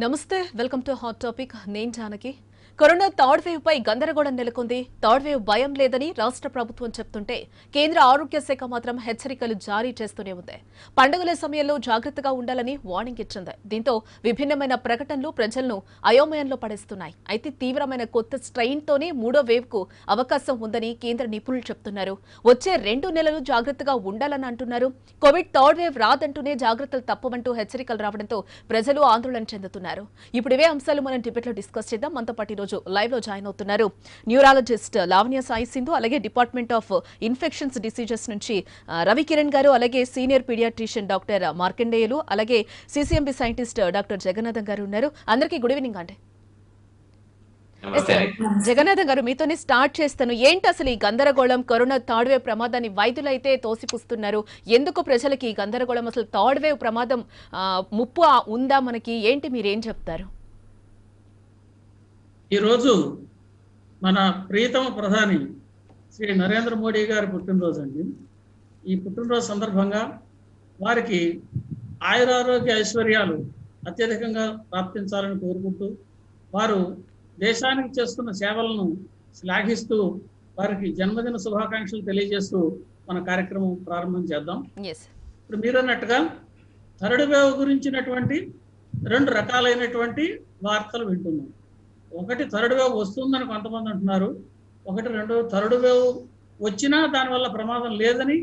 నమస్తే welcome to hot topic నేను Janaki corona third wave పై గందరగోళం నెలకొంది థర్డ్ వేవ్ భయం లేదని రాష్ట్ర ప్రభుత్వం చెప్తుంటే కేంద్ర ఆరోగ్య శాఖ మాత్రం హెచ్చరికలు జారీ చేస్తూనే ఉంది పండుగల సమయంలో జాగృతగా ఉండాలని వార్నింగ్ ఇచ్చింది దీంతో విభిన్నమైన ప్రకటనలు ప్రజలను అయోమయంలో పడేస్తున్నాయి అయితే తీవ్రమైన కొత్త స్ట్రెయిన్ తోనే మూడో వేవ్ కు అవకాశం ఉందని కేంద్ర నిపుణులు చెప్తున్నారు వచ్చే 2 నెలలు జాగృతగా ఉండాలని అంటున్నారు కోవిడ్ థర్డ్ వేవ్ రాదంటూనే జాగ్రత్తలు తప్పవంటూ హెచ్చరికలు రావడంతో ప్రజలు ఆందోళన చెందుతున్నారు ఇప్పుడు ఇవే అంశాలు మనం డిబేట్ లో డిస్కస్ చేద్దాం మనతో పాటు రోజు లైవ్ లో జాయిన్ అవుతున్నారు న్యూరాలజిస్ట్ లావణ్య సాయి సింధు అలాగే డిపార్ట్మెంట్ ఆఫ్ ఇన్ఫెక్షన్స్ డిసీజెస్ నుంచి రవికిరణ్ గారు అలాగే సీనియర్ పీడియాట్రిషియన్ డాక్టర్ మార్కండేయులు అలాగే సిసిఎంబి సైంటిస్ట్ డాక్టర్ జగన్నాథం గారు ఉన్నారు అందరికీ గుడ్ ఈవినింగ్ అండి జగన్నాథం గారు మీతోనే స్టార్ట్ చేస్తాను ఏంటి అసలు ఈ గందరగోళం కరోనా థర్డ్ వేవ్ ప్రమాదాన్ని వైద్యులైతే తోసిపుస్తున్నారు ఎందుకు ప్రజలకి ఈ గందరగోళం అసలు థర్డ్ వేవ్ ప్రమాదం ముప్పు ఉందా మనకి ఏంటి మీరేం చెప్తారు ఈరోజు మన ప్రియతమ ప్రధాని శ్రీ నరేంద్ర మోడీ గారి పుట్టినరోజు అండి. ఈ పుట్టినరోజు సందర్భంగా వారికి ఆయురారోగ్య ఐశ్వర్యాలు అత్యధికంగా ప్రాప్తించాలని కోరుకుంటూ వారు దేశానికి చేస్తున్న సేవలను శ్లాఘిస్తూ వారికి జన్మదిన శుభాకాంక్షలు తెలియజేస్తూ మన కార్యక్రమం ప్రారంభం చేద్దాం. ఇప్పుడు మీరు అన్నట్టుగా థర్డ్ వేవ్ గురించినటువంటి 2 రకాలైనటువంటి వార్తలు వింటున్నాం. ఒకటి థర్డ్ వేవ్ వస్తుందని కొంతమంది అంటున్నారు, థర్డ్ వేవ్ వచ్చినా దానివల్ల ప్రమాదం లేదని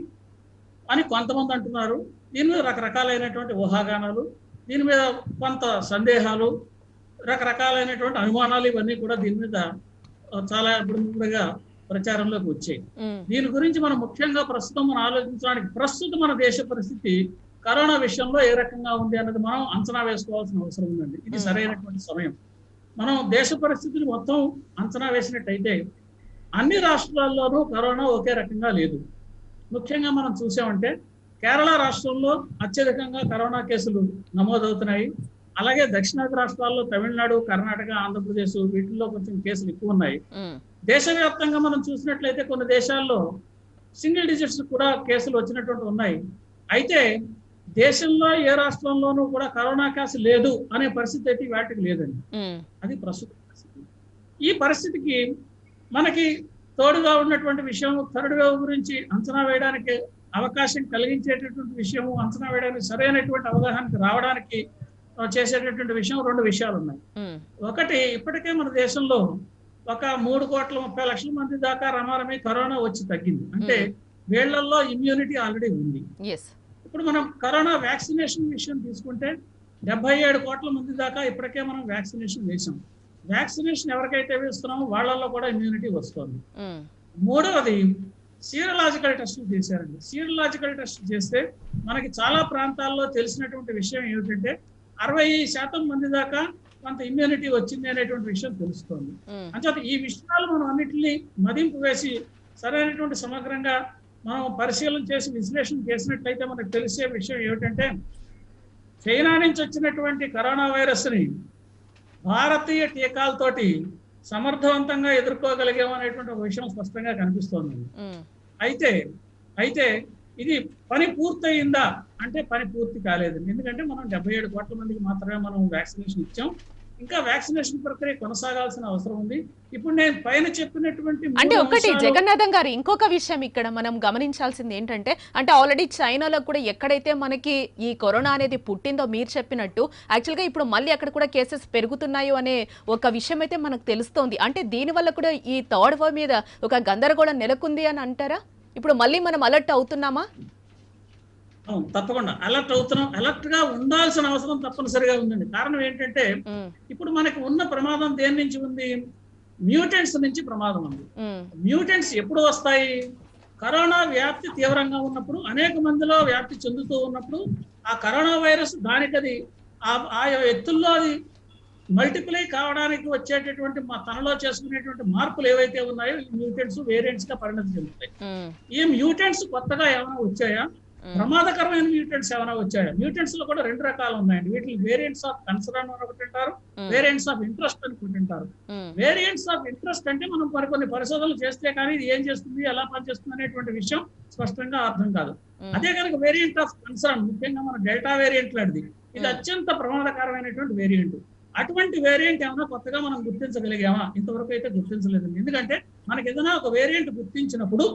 కొంతమంది అంటున్నారు. దీని మీద రకరకాలైనటువంటి ఊహాగానాలు, దీని మీద కొంత సందేహాలు, రకరకాలైనటువంటి అనుమానాలు ఇవన్నీ కూడా దీని మీద చాలా ఇప్పుడుగా ప్రచారంలోకి వచ్చాయి. దీని గురించి మనం ముఖ్యంగా ప్రస్తుతం మనం ఆలోచించడానికి ప్రస్తుతం మన దేశ పరిస్థితి కరోనా విషయంలో ఏ రకంగా ఉంది అన్నది మనం అంచనా వేసుకోవాల్సిన అవసరం ఉందండి. ఇది సరైనటువంటి సమయం. మనం దేశ పరిస్థితిని మొత్తం అంచనా వేసినట్టయితే అన్ని రాష్ట్రాల్లోనూ కరోనా ఒకే రకంగా లేదు. ముఖ్యంగా మనం చూసామంటే కేరళ రాష్ట్రంలో అత్యధికంగా కరోనా కేసులు నమోదవుతున్నాయి. అలాగే దక్షిణాది రాష్ట్రాల్లో తమిళనాడు, కర్ణాటక, ఆంధ్రప్రదేశ్ వీటిల్లో కొంచెం కేసులు ఎక్కువ ఉన్నాయి. దేశవ్యాప్తంగా మనం చూసినట్లయితే కొన్ని దేశాల్లో సింగిల్ డిజిట్స్ కూడా కేసులు వచ్చినటువంటి ఉన్నాయి. అయితే దేశంలో ఏ రాష్ట్రంలోనూ కూడా కరోనా కేసు లేదు అనే పరిస్థితి అయితే వాటికి లేదండి. అది ప్రస్తుత పరిస్థితి. ఈ పరిస్థితికి మనకి తోడుగా ఉన్నటువంటి విషయం థర్డ్ వేవ్ గురించి అంచనా వేయడానికి అవకాశం కలిగించేటటువంటి విషయం, అంచనా వేయడానికి సరైనటువంటి అవగాహనకి రావడానికి చేసేటటువంటి విషయం 2 విషయాలు ఉన్నాయి. ఒకటి, ఇప్పటికే మన దేశంలో ఒక 3,30,00,000 మంది దాకా రమారమి కరోనా వచ్చి తగ్గింది. అంటే వీళ్లలో ఇమ్యూనిటీ ఆల్రెడీ ఉంది. ఇప్పుడు మనం కరోనా వ్యాక్సినేషన్ విషయం తీసుకుంటే 77 కోట్ల మంది దాకా ఇప్పటికే మనం వ్యాక్సినేషన్ వేసాం. వ్యాక్సినేషన్ ఎవరికైతే వేస్తున్నామో వాళ్ళల్లో కూడా ఇమ్యూనిటీ వస్తుంది. మూడవది, సీరలాజికల్ టెస్టులు చేశారండి. సీరలాజికల్ టెస్ట్ చేస్తే మనకి చాలా ప్రాంతాల్లో తెలిసినటువంటి విషయం ఏమిటంటే 60% మంది దాకా కొంత ఇమ్యూనిటీ వచ్చింది అనేటువంటి విషయం తెలుస్తోంది. అంటే ఈ విషయాలు మనం అన్నింటినీ మదింపు వేసి సరైనటువంటి సమగ్రంగా మనం పరిశీలన చేసి విశ్లేషణ చేసినట్లయితే మనకు తెలిసే విషయం ఏమిటంటే చైనా నుంచి వచ్చినటువంటి కరోనా వైరస్ ని భారతీయ టీకాలతోటి సమర్థవంతంగా ఎదుర్కోగలిగామనేటువంటి ఒక విషయం స్పష్టంగా కనిపిస్తోంది. అయితే ఇది పని పూర్తయిందా అంటే పని పూర్తి కాలేదు. ఎందుకంటే మనం 77 కోట్ల మందికి మాత్రమే మనం వ్యాక్సినేషన్ ఇచ్చాం. ఇంకా వ్యాక్సినేషన్ ప్రక్రియ కొనసాగాల్సిన అవసరం ఉంది. ఇప్పుడు నేను పైన చెప్పినటువంటి అంటే ఒకటి జగన్నాథం గారు ఇంకొక విషయం ఇక్కడ మనం గమనించాల్సింది ఏంటంటే అంటే ఆల్రెడీ చైనాలో కూడా ఎక్కడైతే మనకి ఈ కరోనా అనేది పుట్టిందో మీరు చెప్పినట్టు యాక్చువల్గా ఇప్పుడు మళ్ళీ అక్కడ కూడా కేసెస్ పెరుగుతున్నాయో అనే ఒక విషయం అయితే మనకు తెలుస్తోంది. అంటే దీనివల్ల కూడా ఈ థర్డ్ వేవ్ మీద ఒక గందరగోళం నెలకొంది అని అంటారా? ఇప్పుడు మళ్ళీ మనం అలర్ట్ అవుతున్నామా? తప్పకుండా అలర్ట్ అవుతున్నాం. అలర్ట్ గా ఉండాల్సిన అవసరం తప్పనిసరిగా ఉందండి. కారణం ఏంటంటే ఇప్పుడు మనకి ఉన్న ప్రమాదం దేని నుంచి ఉంది? మ్యూటెంట్స్ నుంచి ప్రమాదం ఉంది. మ్యూటెంట్స్ ఎప్పుడు వస్తాయి? కరోనా వ్యాప్తి తీవ్రంగా ఉన్నప్పుడు, అనేక మందిలో వ్యాప్తి చెందుతూ ఉన్నప్పుడు ఆ కరోనా వైరస్ దానికది ఆ ఎత్తుల్లో అది మల్టిప్లై కావడానికి వచ్చేటటువంటి తనలో చేసుకునేటువంటి మార్పులు ఏవైతే ఉన్నాయో ఈ మ్యూటెంట్స్ వేరియంట్స్ గా పరిణతి చెందుతాయి. ఈ మ్యూటెంట్స్ కొత్తగా ఏమైనా వచ్చాయా? ప్రమాదకరమైన మ్యూటెంట్స్ ఏమైనా వచ్చాయా? మ్యూటెంట్స్ లో కూడా 2 రకాలు ఉన్నాయండి. వీటిని వేరియంట్స్ ఆఫ్ కన్సర్న్ అని ఒకటి అంటారు, వేరియంట్స్ ఆఫ్ ఇంట్రెస్ట్ అని ఒకటి అంటారు. వేరియంట్స్ ఆఫ్ ఇంట్రెస్ట్ అంటే మనం కొన్ని పరిశోధనలు చేస్తే కానీ ఇది ఏం చేస్తుంది, ఎలా పనిచేస్తుంది అనేటువంటి విషయం స్పష్టంగా అర్థం కాదు. అదే కనుక వేరియంట్ ఆఫ్ కన్సర్న్, ముఖ్యంగా మన డెల్టా వేరియంట్ లాంటిది, ఇది అత్యంత ప్రమాదకరమైనటువంటి వేరియంట్. అటువంటి వేరియంట్ ఏమైనా కొత్తగా మనం గుర్తించగలిగామా? ఇంతవరకు అయితే గుర్తించలేదండి. ఎందుకంటే మనకి ఏదైనా ఒక వేరియంట్ గుర్తించినప్పుడు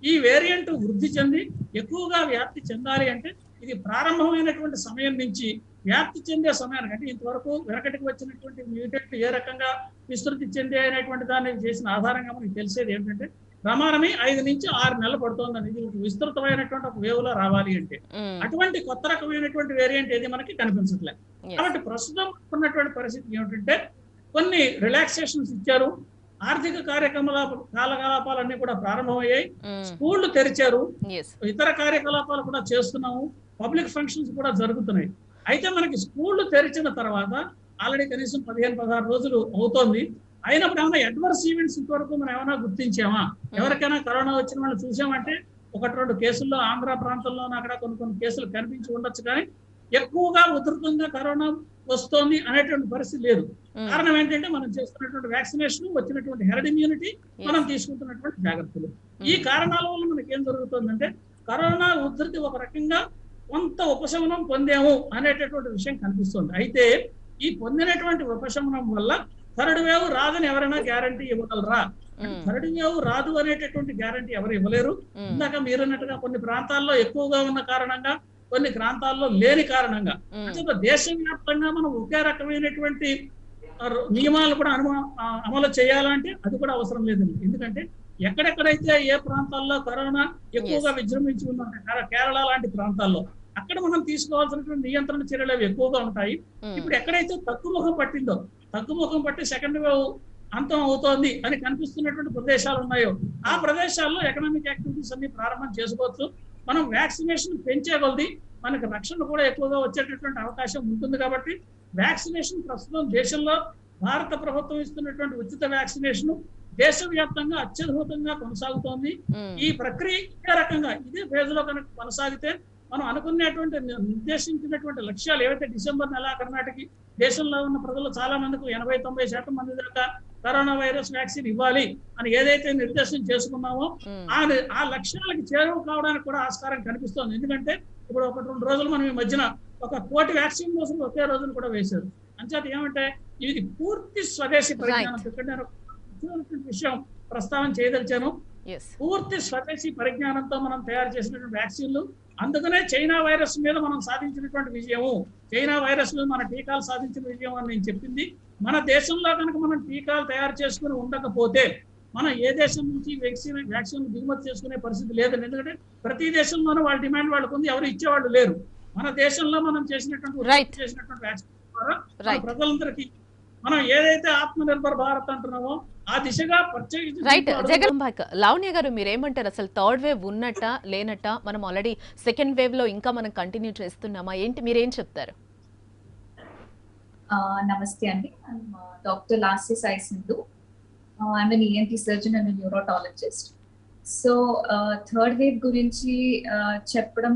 ఈ వేరియంట్ వృద్ధి చెంది ఎక్కువగా వ్యాప్తి చెందాలి అంటే ఇది ప్రారంభమైనటువంటి సమయం నుంచి వ్యాప్తి చెందే సమయానికి, అంటే ఇంతవరకు వెనకటికి వచ్చినటువంటి మ్యూటెంట్ ఏ రకంగా విస్తృతి చెందే అనేటువంటి దాన్ని చేసిన ఆధారంగా మనకి తెలిసేది ఏంటంటే ప్రమాణమే 5 నుంచి 6 నెలలు పడుతుందని. ఇది విస్తృతమైనటువంటి ఒక వేవ్ లో రావాలి అంటే అటువంటి కొత్త రకమైనటువంటి వేరియంట్ ఏది మనకి కనిపించట్లేదు. కాబట్టి ప్రస్తుతం ఉన్నటువంటి పరిస్థితి ఏమిటంటే కొన్ని రిలాక్సేషన్స్ ఇచ్చారు, ఆర్థిక కార్యకలాపాలన్నీ కూడా ప్రారంభమయ్యాయి, స్కూళ్లు తెరిచారు, ఇతర కార్యకలాపాలు కూడా చేస్తున్నాము, పబ్లిక్ ఫంక్షన్స్ కూడా జరుగుతున్నాయి. అయితే మనకి స్కూళ్లు తెరిచిన తర్వాత ఆల్రెడీ కనీసం 15-16 రోజులు అవుతోంది. అయినప్పుడు ఏమైనా అడ్వర్స్ ఈవెంట్స్ ఇంతవరకు మనం ఏమైనా గుర్తించామా? ఎవరికైనా కరోనా వచ్చిన వాళ్ళు చూసామంటే 1-2 కేసుల్లో ఆంధ్ర ప్రాంతంలో అక్కడ కొన్ని కేసులు కనిపించి ఉండొచ్చు, కానీ ఎక్కువగా ఉధృతంగా కరోనా వస్తోంది అనేటువంటి పరిస్థితి లేదు. కారణం ఏంటంటే మనం చేస్తున్నటువంటి వ్యాక్సినేషన్, వచ్చినటువంటి హెర్డ్ ఇమ్యూనిటీ, మనం తీసుకుంటున్నటువంటి జాగ్రత్తలు. ఈ కారణాల వల్ల మనకి ఏం జరుగుతుందంటే కరోనా ఉధృతి ఒక రకంగా కొంత ఉపశమనం పొందాము అనేటటువంటి విషయం కనిపిస్తుంది. అయితే ఈ పొందినటువంటి ఉపశమనం వల్ల థర్డ్ వేవ్ రాదని ఎవరైనా గ్యారంటీ ఇవ్వగలరా? థర్డ్ వేవ్ రాదు అనేటటువంటి గ్యారంటీ ఎవరు ఇవ్వలేరు. ఇందాక మీరన్నట్టుగా కొన్ని ప్రాంతాల్లో ఎక్కువగా ఉన్న కారణంగా, కొన్ని ప్రాంతాల్లో లేని కారణంగా, అంటే దేశవ్యాప్తంగా మనం ఒకే రకమైనటువంటి నియమాలు కూడా అమలు చేయాలంటే అది కూడా అవసరం లేదండి. ఎందుకంటే ఎక్కడెక్కడైతే ఏ ప్రాంతాల్లో కరోనా ఎక్కువగా విజృంభించి ఉందంటే కేరళ లాంటి ప్రాంతాల్లో అక్కడ మనం తీసుకోవాల్సినటువంటి నియంత్రణ చర్యలు అవి ఎక్కువగా ఉంటాయి. ఇప్పుడు ఎక్కడైతే తగ్గుముఖం పట్టిందో, తగ్గుముఖం పట్టి సెకండ్ వేవ్ అంతం అవుతోంది అని కనిపిస్తున్నటువంటి ప్రదేశాలు ఉన్నాయో ఆ ప్రదేశాల్లో ఎకనామిక్ యాక్టివిటీస్ అన్ని ప్రారంభం చేసుకోవచ్చు. మనం వ్యాక్సినేషన్ పెంచే కొద్దీ మనకు రక్షణ కూడా ఎక్కువగా వచ్చేటటువంటి అవకాశం ఉంటుంది. కాబట్టి వ్యాక్సినేషన్ ప్రస్తుతం దేశంలో భారత ప్రభుత్వం ఇస్తున్నటువంటి ఉచిత వ్యాక్సినేషన్ దేశవ్యాప్తంగా అత్యద్భుతంగా కొనసాగుతోంది. ఈ ప్రక్రియ ఇదే రకంగా ఇదే ఫేజ్ లో కనుక కొనసాగితే మనం అనుకునేటువంటి నిర్దేశించినటువంటి లక్ష్యాలు ఏవైతే డిసెంబర్ నెలాఖరు నాటికి దేశంలో ఉన్న ప్రజలు చాలా మందికి 80-90% మంది దాకా కరోనా వైరస్ వ్యాక్సిన్ ఇవ్వాలి అని ఏదైతే నిర్దేశం చేసుకున్నామో ఆ లక్ష్యాలకు చేరువ కావడానికి కూడా ఆస్కారం కనిపిస్తోంది. ఎందుకంటే ఇప్పుడు 1-2 రోజులు మనం ఈ మధ్యన 1 కోటి వ్యాక్సిన్ కోసం ఒకే రోజులు కూడా వేశారు. అంచేత ఏమంటే ఇది పూర్తి స్వదేశీ పరిజ్ఞానం. నేను విషయం ప్రస్తావన చేయదలిచాను. పూర్తి స్వదేశీ పరిజ్ఞానంతో మనం తయారు చేసినటువంటి వ్యాక్సిన్లు. అందుకనే చైనా వైరస్ మీద మనం సాధించినటువంటి విజయము, చైనా వైరస్ మీద మన టీకాలు సాధించిన విజయం అని నేను చెప్పింది. మన దేశంలో కనుక మనం టీకాలు తయారు చేసుకుని ఉండకపోతే మనం ఏ దేశం నుంచి వ్యాక్సిన్ దిగుమతి చేసుకునే పరిస్థితి లేదండి. ఎందుకంటే ప్రతి దేశంలోనూ వాళ్ళ డిమాండ్ వాళ్ళకు ఉంది, ఎవరు ఇచ్చేవాళ్ళు లేరు. మన దేశంలో మనం చేసినటువంటి వ్యాక్సిన్ ద్వారా ప్రజలందరికీ మనం ఏదైతే ఆత్మనిర్భర్ భారత్ అంటున్నామో ఆ దిశగా లావణ్య గారు మీరేమంటారు? అసలు థర్డ్ వేవ్ ఉన్నట్ట లేనట్ట? మనం ఆల్రెడీ సెకండ్ వేవ్ లో ఇంకా మనం కంటిన్యూ చేస్తున్నామా ఏంటి, మీరేం చెప్తారు? నమస్తే అండి, doctor Lasya Sai Sindhu. I am an ENT surgeon and neurotologist. So third wave గురించి చెప్పడం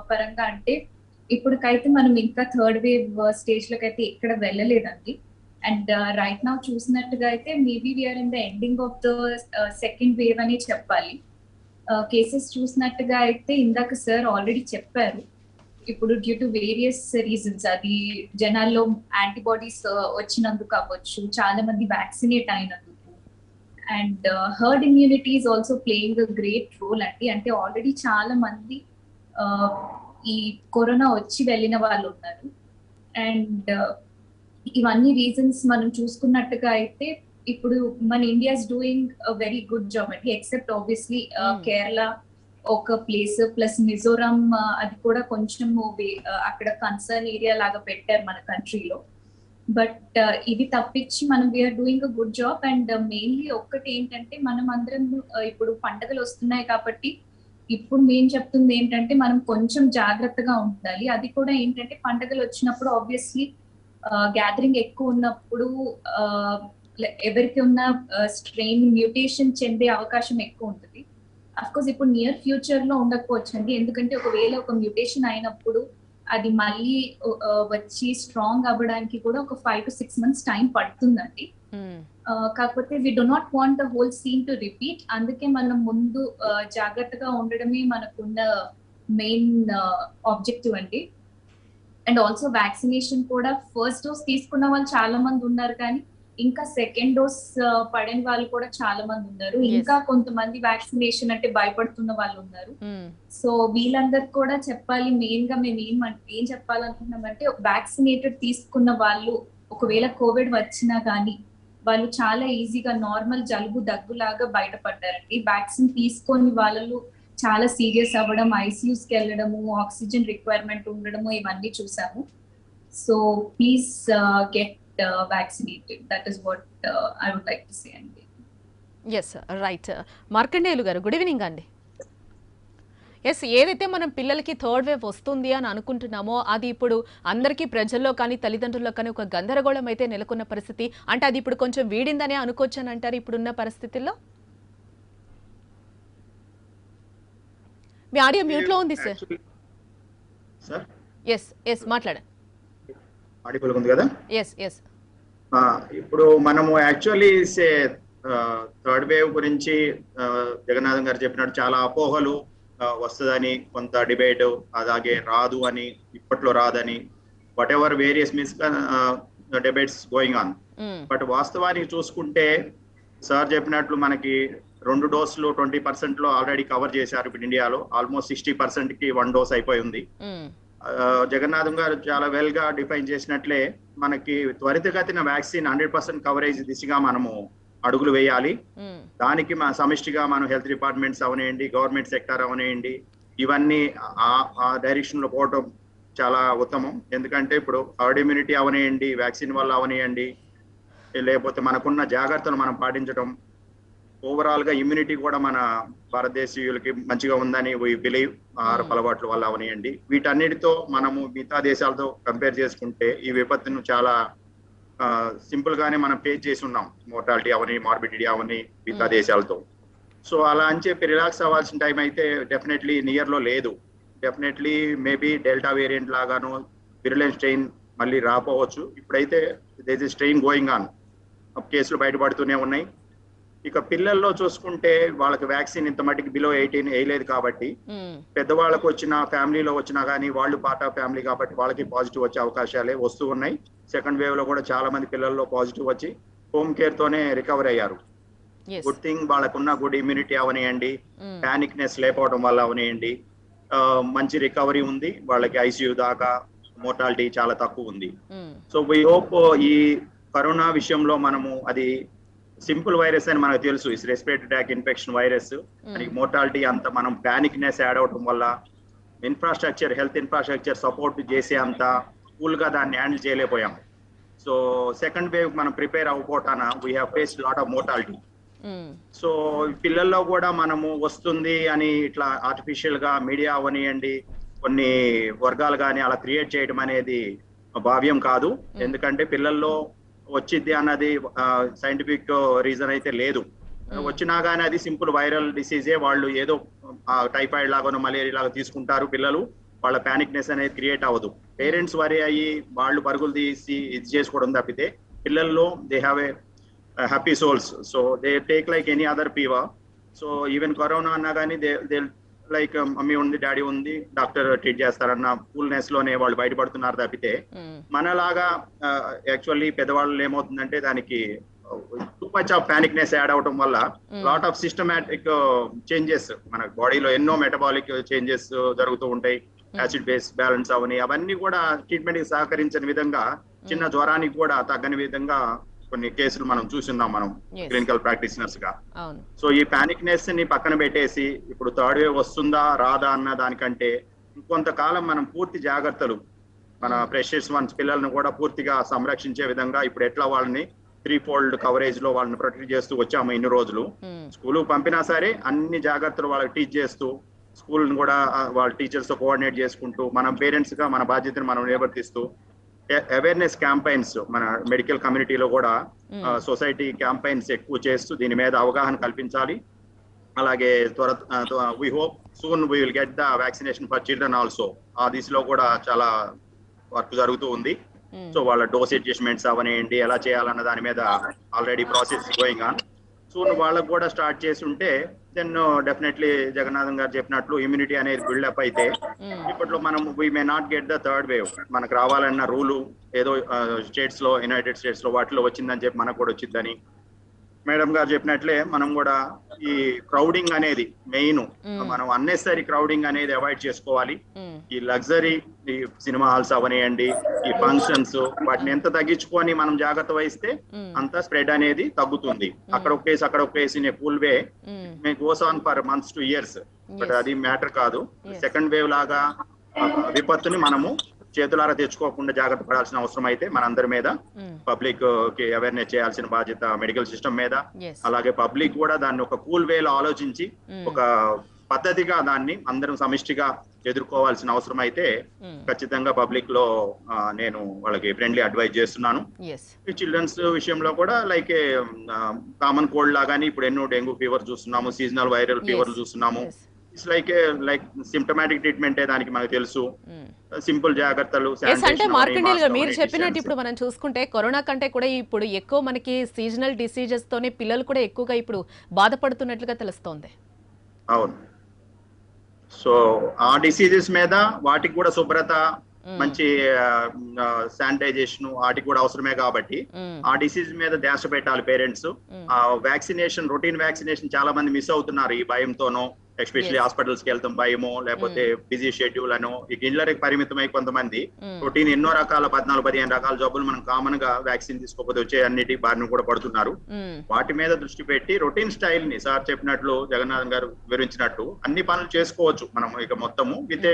పరంగా అంటే ఇప్పటికైతే మనం ఇంకా థర్డ్ వేవ్ స్టేజ్ లోకి అయితే ఎక్కడ వెళ్ళలేదండి. అండ్ రైట్ నౌ చూసినట్టుగా అయితే maybe we are in the ending of the second wave అని చెప్పాలి. కేసెస్ చూసినట్టుగా అయితే ఇందాక సార్ ఆల్రెడీ చెప్పారు, ఇప్పుడు డ్యూ టు వేరియస్ రీజన్స్, అది జనాల్లో యాంటీబాడీస్ వచ్చినందుకు అవ్వచ్చు, చాలా మంది వ్యాక్సినేట్ అయినందుకు, and herd immunity is also playing a great role అండి. అంటే ఆల్రెడీ చాలా మంది ఈ కరోనా వచ్చి వెళ్ళిన వాళ్ళు ఉన్నారు. అండ్ ఇవన్నీ రీజన్స్ మనం చూసుకున్నట్టుగా అయితే ఇప్పుడు మన India is doing a very good job అండి, ఎక్సెప్ట్ ఆబ్వియస్లీ కేరళ ఒక ప్లేస్ ప్లస్ మిజోరాం, అది కూడా కొంచెం అక్కడ కన్సర్న్ ఏరియా లాగా పెట్టారు మన కంట్రీలో. బట్ ఇది తప్పించి మనం we are doing a good job. And mainly ఒక్కటి ఏంటంటే మనం అందరం ఇప్పుడు పండుగలు వస్తున్నాయి కాబట్టి ఇప్పుడు నేను చెప్తుంది ఏంటంటే మనం కొంచెం జాగ్రత్తగా ఉండాలి. అది కూడా ఏంటంటే పండుగలు వచ్చినప్పుడు ఆబ్వియస్లీ గ్యాదరింగ్ ఎక్కువ ఉన్నప్పుడు ఎవరికి ఉన్న స్ట్రెయిన్ మ్యూటేషన్ చెందే అవకాశం ఎక్కువ ఉంటుంది. అఫ్ కోర్స్ ఇప్పుడు నియర్ ఫ్యూచర్ లో ఉండకపోవచ్చు అండి, ఎందుకంటే ఒకవేళ ఒక మ్యూటేషన్ అయినప్పుడు అది మళ్ళీ వచ్చి స్ట్రాంగ్ అవ్వడానికి కూడా ఒక 5 to 6 months టైం పడుతుందండి. కాకపోతే we do not want the whole scene to repeat. అందుకే మనం ముందు జాగ్రత్తగా ఉండడమే మనకున్న మెయిన్ ఆబ్జెక్టివ్ అండి. అండ్ ఆల్సో వ్యాక్సినేషన్ కూడా ఫస్ట్ డోస్ తీసుకున్న వాళ్ళు చాలా మంది ఉన్నారు, కానీ ఇంకా సెకండ్ డోస్ పడిన వాళ్ళు కూడా చాలా మంది ఉన్నారు. ఇంకా కొంతమంది వ్యాక్సినేషన్ అంటే భయపడుతున్న వాళ్ళు ఉన్నారు. సో వీళ్ళందరికి కూడా చెప్పాలి, మెయిన్ గా మేము ఏం చెప్పాలనుకుంటున్నామంటే, వ్యాక్సినేటెడ్ తీసుకున్న వాళ్ళు ఒకవేళ కోవిడ్ వచ్చినా కానీ వాళ్ళు చాలా ఈజీగా నార్మల్ జలుబు దగ్గులాగా బయటపడ్డారండి. వ్యాక్సిన్ తీసుకొని వాళ్ళు చాలా సీరియస్ అవ్వడం, ఐసీయూస్ కి వెళ్ళడము, ఆక్సిజన్ రిక్వైర్మెంట్ ఉండడము ఇవన్నీ చూసాము. So please get vaccinated. That is what I would like to say. Yes, right. Markandeyulu గారు, గుడ్ ఈవినింగ్ అండి. ఎస్, ఏదైతే మనం పిల్లలకి థర్డ్ వేవ్ వస్తుంది అని అనుకుంటున్నామో అది ఇప్పుడు అందరికీ ప్రజల్లో కానీ తల్లిదండ్రుల్లో కానీ ఒక గందరగోళం అయితే నెలకొన్న పరిస్థితి. అంటే అది ఇప్పుడు కొంచెం వీడిందనే అనుకోవచ్చు అని అంటారు ఇప్పుడున్న పరిస్థితుల్లో? మీ ఆడియో మ్యూట్ లో ఉంది సార్. ఎస్ మాట్లాడండి. ఆడిబుల్ ఉంది కదా? ఎస్. ఇప్పుడు మనము యాక్చువల్లీ థర్డ్ వేవ్ గురించి జగన్నాథం గారు చెప్పినట్టు చాలా అపోహలు వస్తుందని, కొంత డిబేట్, అలాగే రాదు అని, ఇప్పట్లో రాదని, what ever various debates going on. But వాస్తవానికి చూసుకుంటే సార్ చెప్పినట్లు మనకి 2 డోసులు 20% లో ఆల్రెడీ కవర్ చేశారు. ఇప్పుడు ఇండియాలో ఆల్మోస్ట్ 60% కి 1 డోస్ అయిపోయి ఉంది. జగన్నాథం గారు చాలా వెల్ గా డిఫైన్ చేసినట్లే మనకి త్వరితగతిన వ్యాక్సిన్ 100% కవరేజ్ దిశగా మనము అడుగులు వేయాలి. దానికి సమిష్టిగా మనం హెల్త్ డిపార్ట్మెంట్స్ అవనేయండి, గవర్నమెంట్ సెక్టర్ అవనేయండి, ఇవన్నీ ఆ డైరెక్షన్ లో పోవటం చాలా ఉత్తమం. ఎందుకంటే ఇప్పుడు హర్డ్ ఇమ్యూనిటీ అవనేయండి, వ్యాక్సిన్ వల్ల అవనేయండి, లేకపోతే మనకున్న జాగ్రత్తలు మనం పాటించడం, ఓవరాల్ గా ఇమ్యూనిటీ కూడా మన భారతదేశీయులకి మంచిగా ఉందని వీ బిలీవ్. ఆహారపు అలవాట్ల వల్ల అవనియండి, వీటన్నిటితో మనము మిగతా దేశాలతో కంపేర్ చేసుకుంటే ఈ విపత్తును చాలా సింపుల్ గానే మనం ఫేస్ చేసి ఉన్నాం. మోర్టాలిటీ అవని, మార్బిడిటీ అవని మిగతా దేశాలతో. సో అలా అని చెప్పి రిలాక్స్ అవ్వాల్సిన టైం అయితే డెఫినెట్లీ నియర్ లో లేదు. డెఫినెట్లీ మేబీ డెల్టా వేరియంట్ లాగాను విరులెంట్ స్ట్రెయిన్ మళ్ళీ రాపోవచ్చు. ఇప్పుడైతే there is strain going on, కేసులు బయటపడుతూనే ఉన్నాయి. ఇక పిల్లల్లో చూసుకుంటే వాళ్ళకి వ్యాక్సిన్ ఇంత మటుకు బిలో 18 వేయలేదు కాబట్టి, పెద్దవాళ్ళకు వచ్చిన, ఫ్యామిలీలో వచ్చినా కానీ వాళ్ళు పార్ట్ ఆఫ్ ఫ్యామిలీ కాబట్టి వాళ్ళకి పాజిటివ్ వచ్చే అవకాశాలే వస్తూ ఉన్నాయి. సెకండ్ వేవ్ లో కూడా చాలా మంది పిల్లల్లో పాజిటివ్ వచ్చి హోమ్ కేర్ తోనే రికవర్ అయ్యారు. గుడ్ థింగ్, వాళ్ళకున్న గుడ్ ఇమ్యూనిటీ అవనియండి, పానిక్ నెస్ లేకపోవడం వల్ల అవనియండి, మంచి రికవరీ ఉంది. వాళ్ళకి ఐసీయూ దాకా మోర్టాలిటీ చాలా తక్కువ ఉంది. సో వీ హోప్ ఈ కరోనా విషయంలో మనము, అది సింపుల్ వైరస్ అని మనకు తెలుసు, is respiratory tract infection virus అని, మోర్టాలిటీ అంత మనం పానిక్నెస్ యాడ్ అవడం వల్ల ఇన్ఫ్రాస్ట్రక్చర్, హెల్త్ ఇన్ఫ్రాస్ట్రక్చర్ సపోర్ట్ చేసే అంత కూల్ గా దాన్ని హ్యాండిల్ చేయలేకపోయాం. సో సెకండ్ వేవ్ మనం ప్రిపేర్ అవ్వకపోతాన we have faced lot of mortality. So పిల్లల్లో కూడా మనము వస్తుంది అని ఇట్లా ఆర్టిఫిషియల్ గా మీడియా అవనియండి, కొన్ని వర్గాలు కానీ అలా క్రియేట్ చేయడం అనేది భావ్యం కాదు. ఎందుకంటే పిల్లల్లో వచ్చింది అన్నది సైంటిఫిక్ రీజన్ అయితే లేదు. వచ్చినా కానీ అది సింపుల్ వైరల్ డిసీజే. వాళ్ళు ఏదో టైఫాయిడ్ లాగానో మలేరియా లాగా తీసుకుంటారు పిల్లలు, వాళ్ళ పానిక్నెస్ అనేది క్రియేట్ అవ్వదు. పేరెంట్స్ వరి అయ్యి వాళ్ళు పరుగులు తీసి ఇది చేసుకోవడం తప్పితే, పిల్లల్లో they have a happy souls. So they take like any other fever. So even corona అన్నా కానీ దే లైక్ మమ్మీ ఉంది, డాడీ ఉంది, డాక్టర్ ట్రీట్ చేస్తారన్న కూల్నెస్ లోనే వాళ్ళు బయటపడుతున్నారు తప్పితే, మనలాగా యాక్చువల్లీ పెద్దవాళ్ళు ఏమవుతుందంటే దానికి టూ మచ్ ఆఫ్ పానిక్నెస్ యాడ్ అవడం వల్ల లాట్ ఆఫ్ సిస్టమాటిక్ చేంజెస్ మన బాడీలో, ఎన్నో మెటబాలిక్ చేంజెస్ జరుగుతూ ఉంటాయి. యాసిడ్ బేస్ బ్యాలెన్స్ అవని, అవన్నీ కూడా ట్రీట్మెంట్ కి సహకరించని విధంగా, చిన్న జ్వరానికి కూడా తగ్గని విధంగా కొన్ని కేసులు మనం చూస్తున్నాం మనం క్లినికల్ ప్రాక్టీషనర్స్ గా. సో ఈ పానిక్నెస్ ని పక్కన పెట్టేసి ఇప్పుడు థర్డ్ వేవ్ వస్తుందా రాదా అన్న దానికంటే ఇంకొంతకాలం మనం పూర్తి జాగ్రత్తలు, మన ప్రెషర్స్ వన్స్ పిల్లలను కూడా పూర్తిగా సంరక్షించే విధంగా ఇప్పుడు ఎట్లా వాళ్ళని 3-fold కవరేజ్ లో వాళ్ళని ప్రొటెక్ట్ చేస్తూ వచ్చాము ఇన్ని రోజులు. స్కూల్ పంపినా సరే అన్ని జాగ్రత్తలు వాళ్ళకి టీచ్ చేస్తూ, స్కూల్ కూడా వాళ్ళ టీచర్స్ తో కోఆర్డినేట్ చేసుకుంటూ, మనం పేరెంట్స్ గా మన బాధ్యతను మనం నిర్వర్తిస్తూ, అవేర్నెస్ క్యాంపెయిన్స్ మన మెడికల్ కమ్యూనిటీలో కూడా సొసైటీ క్యాంపెయిన్స్ ఎక్కువ చేస్తూ దీని మీద అవగాహన కల్పించాలి. అలాగే we hope soon we will get the vaccination for children also. ఆ దిశలో కూడా చాలా వర్క్ జరుగుతూ ఉంది. సో వాళ్ళ డోస్ అడ్జస్ట్మెంట్స్ అవనేయండి, ఎలా చేయాలన్న దాని మీద already process going on. So soon వాళ్ళకు కూడా స్టార్ట్ చేసి ఉంటే దెన్ డెఫినెట్లీ జగన్నాథం గారు చెప్పినట్లు ఇమ్యూనిటీ అనేది బిల్డప్ అయితే ఇప్పట్లో మనం we may not get the third wave. మనకు రావాలన్న రూలు ఏదో స్టేట్స్ లో, యునైటెడ్ స్టేట్స్ లో వాటిలో వచ్చిందని చెప్పి మనకు కూడా వచ్చిందని మేడం గారు చెప్పినట్లే మనం కూడా ఈ క్రౌడింగ్ అనేది మెయిన్, మనం అన్నెసరీ క్రౌడింగ్ అనేది అవాయిడ్ చేసుకోవాలి. ఈ లగ్జరీ ఈ సినిమా హాల్స్ అవనియండి, ఈ ఫంక్షన్స్, వాటిని ఎంత తగ్గించుకొని మనం జాగ్రత్త వహిస్తే అంత స్ప్రెడ్ అనేది తగ్గుతుంది. అక్కడ ఒక case in a cool way May goes on for months two years, but అది మ్యాటర్ కాదు. సెకండ్ వేవ్ లాగా విపత్తుని మనము చేతులారా తెచ్చుకోకుండా జాగ్రత్త పడాల్సిన అవసరం అయితే మనందరి మీద, పబ్లిక్ కి అవేర్నెస్ చేయాల్సిన బాధ్యత మెడికల్ సిస్టమ్ మీద, అలాగే పబ్లిక్ కూడా దాన్ని ఒక కూల్ వేలో ఆలోచించి ఒక పద్ధతిగా దాన్ని అందరం సమిష్టిగా ఎదుర్కోవాల్సిన అవసరం అయితే ఖచ్చితంగా పబ్లిక్ లో నేను వాళ్ళకి ఫ్రెండ్లీ అడ్వైజ్ చేస్తున్నాను. ఈ చిల్డ్రన్స్ విషయంలో కూడా లైక్ కామన్ కోల్డ్ లాగానే ఇప్పుడు ఎన్నో డెంగ్యూ ఫీవర్ చూస్తున్నాము, సీజనల్ వైరల్ ఫీవర్ చూస్తున్నాము. ఇట్స్ లైక్ సిమ్టమాటిక్ ట్రీట్మెంటే దానికి మనకు తెలుసు. సింపుల్ జాగ్రత్తలు. అంటే మార్కండేయులు గారు మీరు చెప్పినట్టు ఇప్పుడు మనం చూసుకుంటే కరోనా కంటే కూడా ఇప్పుడు ఎక్కువ మనకి సీజనల్ డిసీజెస్ తోనే పిల్లలు కూడా ఎక్కువగా ఇప్పుడు బాధపడుతున్నట్లుగా తెలుస్తోంది. అవును. సో ఆ డిసీజెస్ మీద వాటికి కూడా శుభ్రత, మంచి శానిటైజేషన్ వాటికి కూడా అవసరమే కాబట్టి ఆ డిసీజ్ మీద ధ్యాస పెట్టాలి పేరెంట్స్. వ్యాక్సినేషన్, రొటీన్ వ్యాక్సినేషన్ చాలా మంది మిస్ అవుతున్నారు ఈ భయంతోనో, ఎస్పెషల్లీ హాస్పిటల్స్ కి వెళ్తాం భయమో, లేకపోతే బిజీ షెడ్యూల్ అనో, ఈ ఇళ్లకి పరిమితమై కొంతమంది రొటీన్ ఎన్నో రకాల 14-15 రకాల జబ్బులు మనం కామన్ గా వ్యాక్సిన్ తీసుకోకపోతే వచ్చే అన్నిటి బారిన కూడా పడుతున్నారు. వాటి మీద దృష్టి పెట్టి రొటీన్ స్టైల్ ని సార్ చెప్పినట్లు, జగన్నాథన్ గారు వివరించినట్టు అన్ని పనులు చేసుకోవచ్చు మనం ఇక మొత్తము with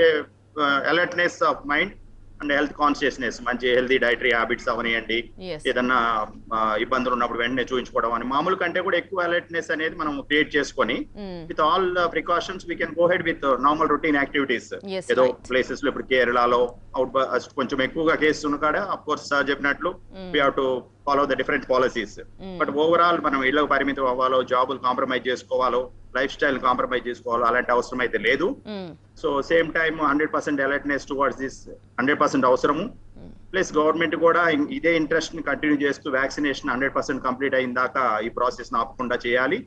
alertness of mind and health consciousness. మంచి హెల్తీ డైటరీ హ్యాబిట్స్ అవనియండి, ఏదన్నా ఇబ్బందులు ఉన్నప్పుడు వెంటనే చూపించుకోవడం అని, మామూలు కంటే కూడా ఎక్కువ అలర్ట్నెస్ అనేది మనం క్రియేట్ చేసుకొని with all the precautions we can go head with normal routine activities. ఏదో ప్లేసెస్ లో ఇప్పుడు కేరళలో అవుట్ కొంచెం ఎక్కువగా కేసెస్ ఉన్న కాడ అఫ్ కోర్స్ సార్ చెప్పినట్లు we have to follow the different policies. But overall మనం ఇళ్లకు పరిమితం అవ్వాలో, జాబులు కాంప్రమైజ్ చేసుకోవాలో, లైఫ్ స్టైల్ కాంప్రమైజ్ చేసుకోవాలో అలాంటి అవసరం అయితే లేదు. So same time 100% alertness towards this 100% అవసరము. ప్లస్ గవర్నమెంట్ కూడా ఇదే ఇంట్రెస్ట్ ని కంటిన్యూ చేస్తూ వ్యాక్సినేషన్ 100% కంప్లీట్ అయిన దాకా ఈ ప్రాసెస్ ఆపకుండా చేయాలి.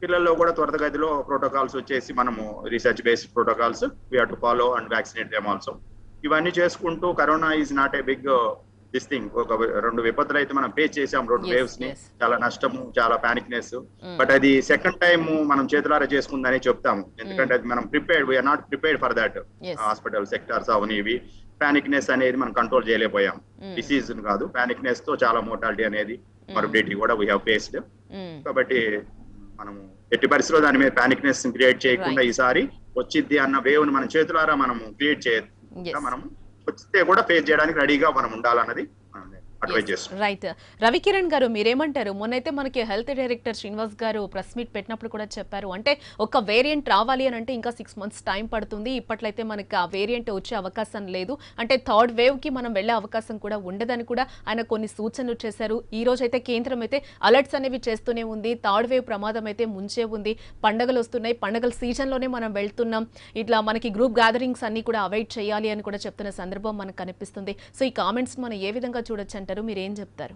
పిల్లల్లో కూడా త్వరితగతిలో ప్రోటోకాల్స్ వచ్చేసి మనము research based protocols we have to follow and vaccinate them also. ఇవన్నీ చేసుకుంటూ corona is not a big this thing. ఒక 2 విపత్తులు అయితే మనం ఫేస్ చేసాం, 2 వేవ్స్ ని, చాలా నష్టము, చాలా పానిక్నెస్. బట్ అది సెకండ్ టైం మనం చేతులారా చేసుకుందని చెప్తాము, ఎందుకంటే అది మనం prepared, we are not prepared for that. Hospital sectors అవని ఇవి పానిక్నెస్ అనేది మనం కంట్రోల్ చేయలేకపోయాం. డిసీజ్ కాదు, పానిక్నెస్ తో చాలా మోర్టాలిటీ అనేది, మార్బిడిటీ కూడా వీ హావ్ ఫేస్డ్. కాబట్టి మనం ఎట్టి పరిస్థితిలో దాని మీద పానిక్నెస్ క్రియేట్ చేయకుండా ఈసారి వచ్చిద్ది అన్న వేవ్ ని మన చేతులారా మనం క్రియేట్ చేయకుండా మనం వస్తే కూడా ఫేస్ చేయడానికి రెడీగా మనం ఉండాలన్నది రైట్. రవికిరణ్ గారు మీరేమంటారు? మొన్నైతే మనకి హెల్త్ డైరెక్టర్ శ్రీనివాస్ గారు ప్రెస్ మీట్ పెట్టినప్పుడు కూడా చెప్పారు, అంటే ఒక వేరియంట్ రావాలి అని అంటే ఇంకా 6 months టైం పడుతుంది, ఇప్పట్లయితే మనకి ఆ వేరియంట్ వచ్చే అవకాశం లేదు, అంటే థర్డ్ వేవ్ కి మనం వెళ్లే అవకాశం కూడా ఉండదని కూడా ఆయన కొన్ని సూచనలు చేశారు. ఈ రోజు అయితే కేంద్రం అయితే అలర్ట్స్ అనేవి చేస్తూనే ఉంది, థర్డ్ వేవ్ ప్రమాదం అయితే ముంచే ఉంది, పండుగలు వస్తున్నాయి, పండుగల సీజన్ లోనే మనం వెళ్తున్నాం, ఇట్లా మనకి గ్రూప్ గ్యాదరింగ్స్ అన్ని కూడా అవాయిడ్ చేయాలి అని కూడా చెప్తున్న సందర్భం మనకు కనిపిస్తుంది. సో ఈ కామెంట్స్ మనం ఏ విధంగా చూడొచ్చు అంటారు, మీరేం చెప్తారు?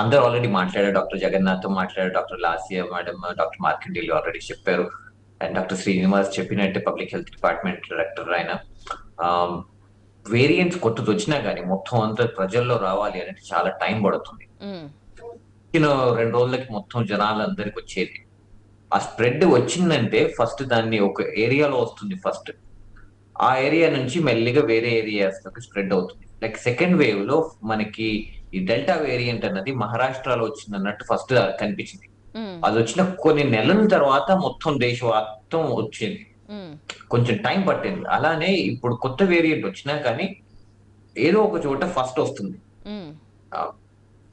అందరూ ఆల్రెడీ మాట్లాడారు, డాక్టర్ జగన్నాథ్ మాట్లాడారు, doctor Lasya madam, doctor Markandeyulu already చెప్పారు, అండ్ డాక్టర్ శ్రీనివాస్ చెప్పినట్టే పబ్లిక్ హెల్త్ డిపార్ట్మెంట్ డైరెక్టర్ ఆయన. వేరియంట్స్ కొత్తది వచ్చినా కానీ మొత్తం అంతా ప్రజల్లో రావాలి అనేది చాలా టైం పడుతుంది. 2 రోజులకి మొత్తం జనాలందరికి వచ్చేది. ఆ స్ప్రెడ్ వచ్చిందంటే ఫస్ట్ దాన్ని ఒక ఏరియాలో వస్తుంది, ఫస్ట్ ఆ ఏరియా నుంచి మెల్లిగా వేరే ఏరియాస్ లోకి స్ప్రెడ్ అవుతుంది. లైక్ సెకండ్ వేవ్ లో మనకి ఈ డెల్టా వేరియంట్ అన్నది మహారాష్ట్రలో వచ్చింది అన్నట్టు ఫస్ట్ కనిపించింది. అది వచ్చిన కొన్ని నెలల తర్వాత మొత్తం దేశవ్యాప్తం వచ్చింది, కొంచెం టైం పట్టింది. అలానే ఇప్పుడు కొత్త వేరియంట్ వచ్చినా కానీ ఏదో ఒక చోట ఫస్ట్ వస్తుంది.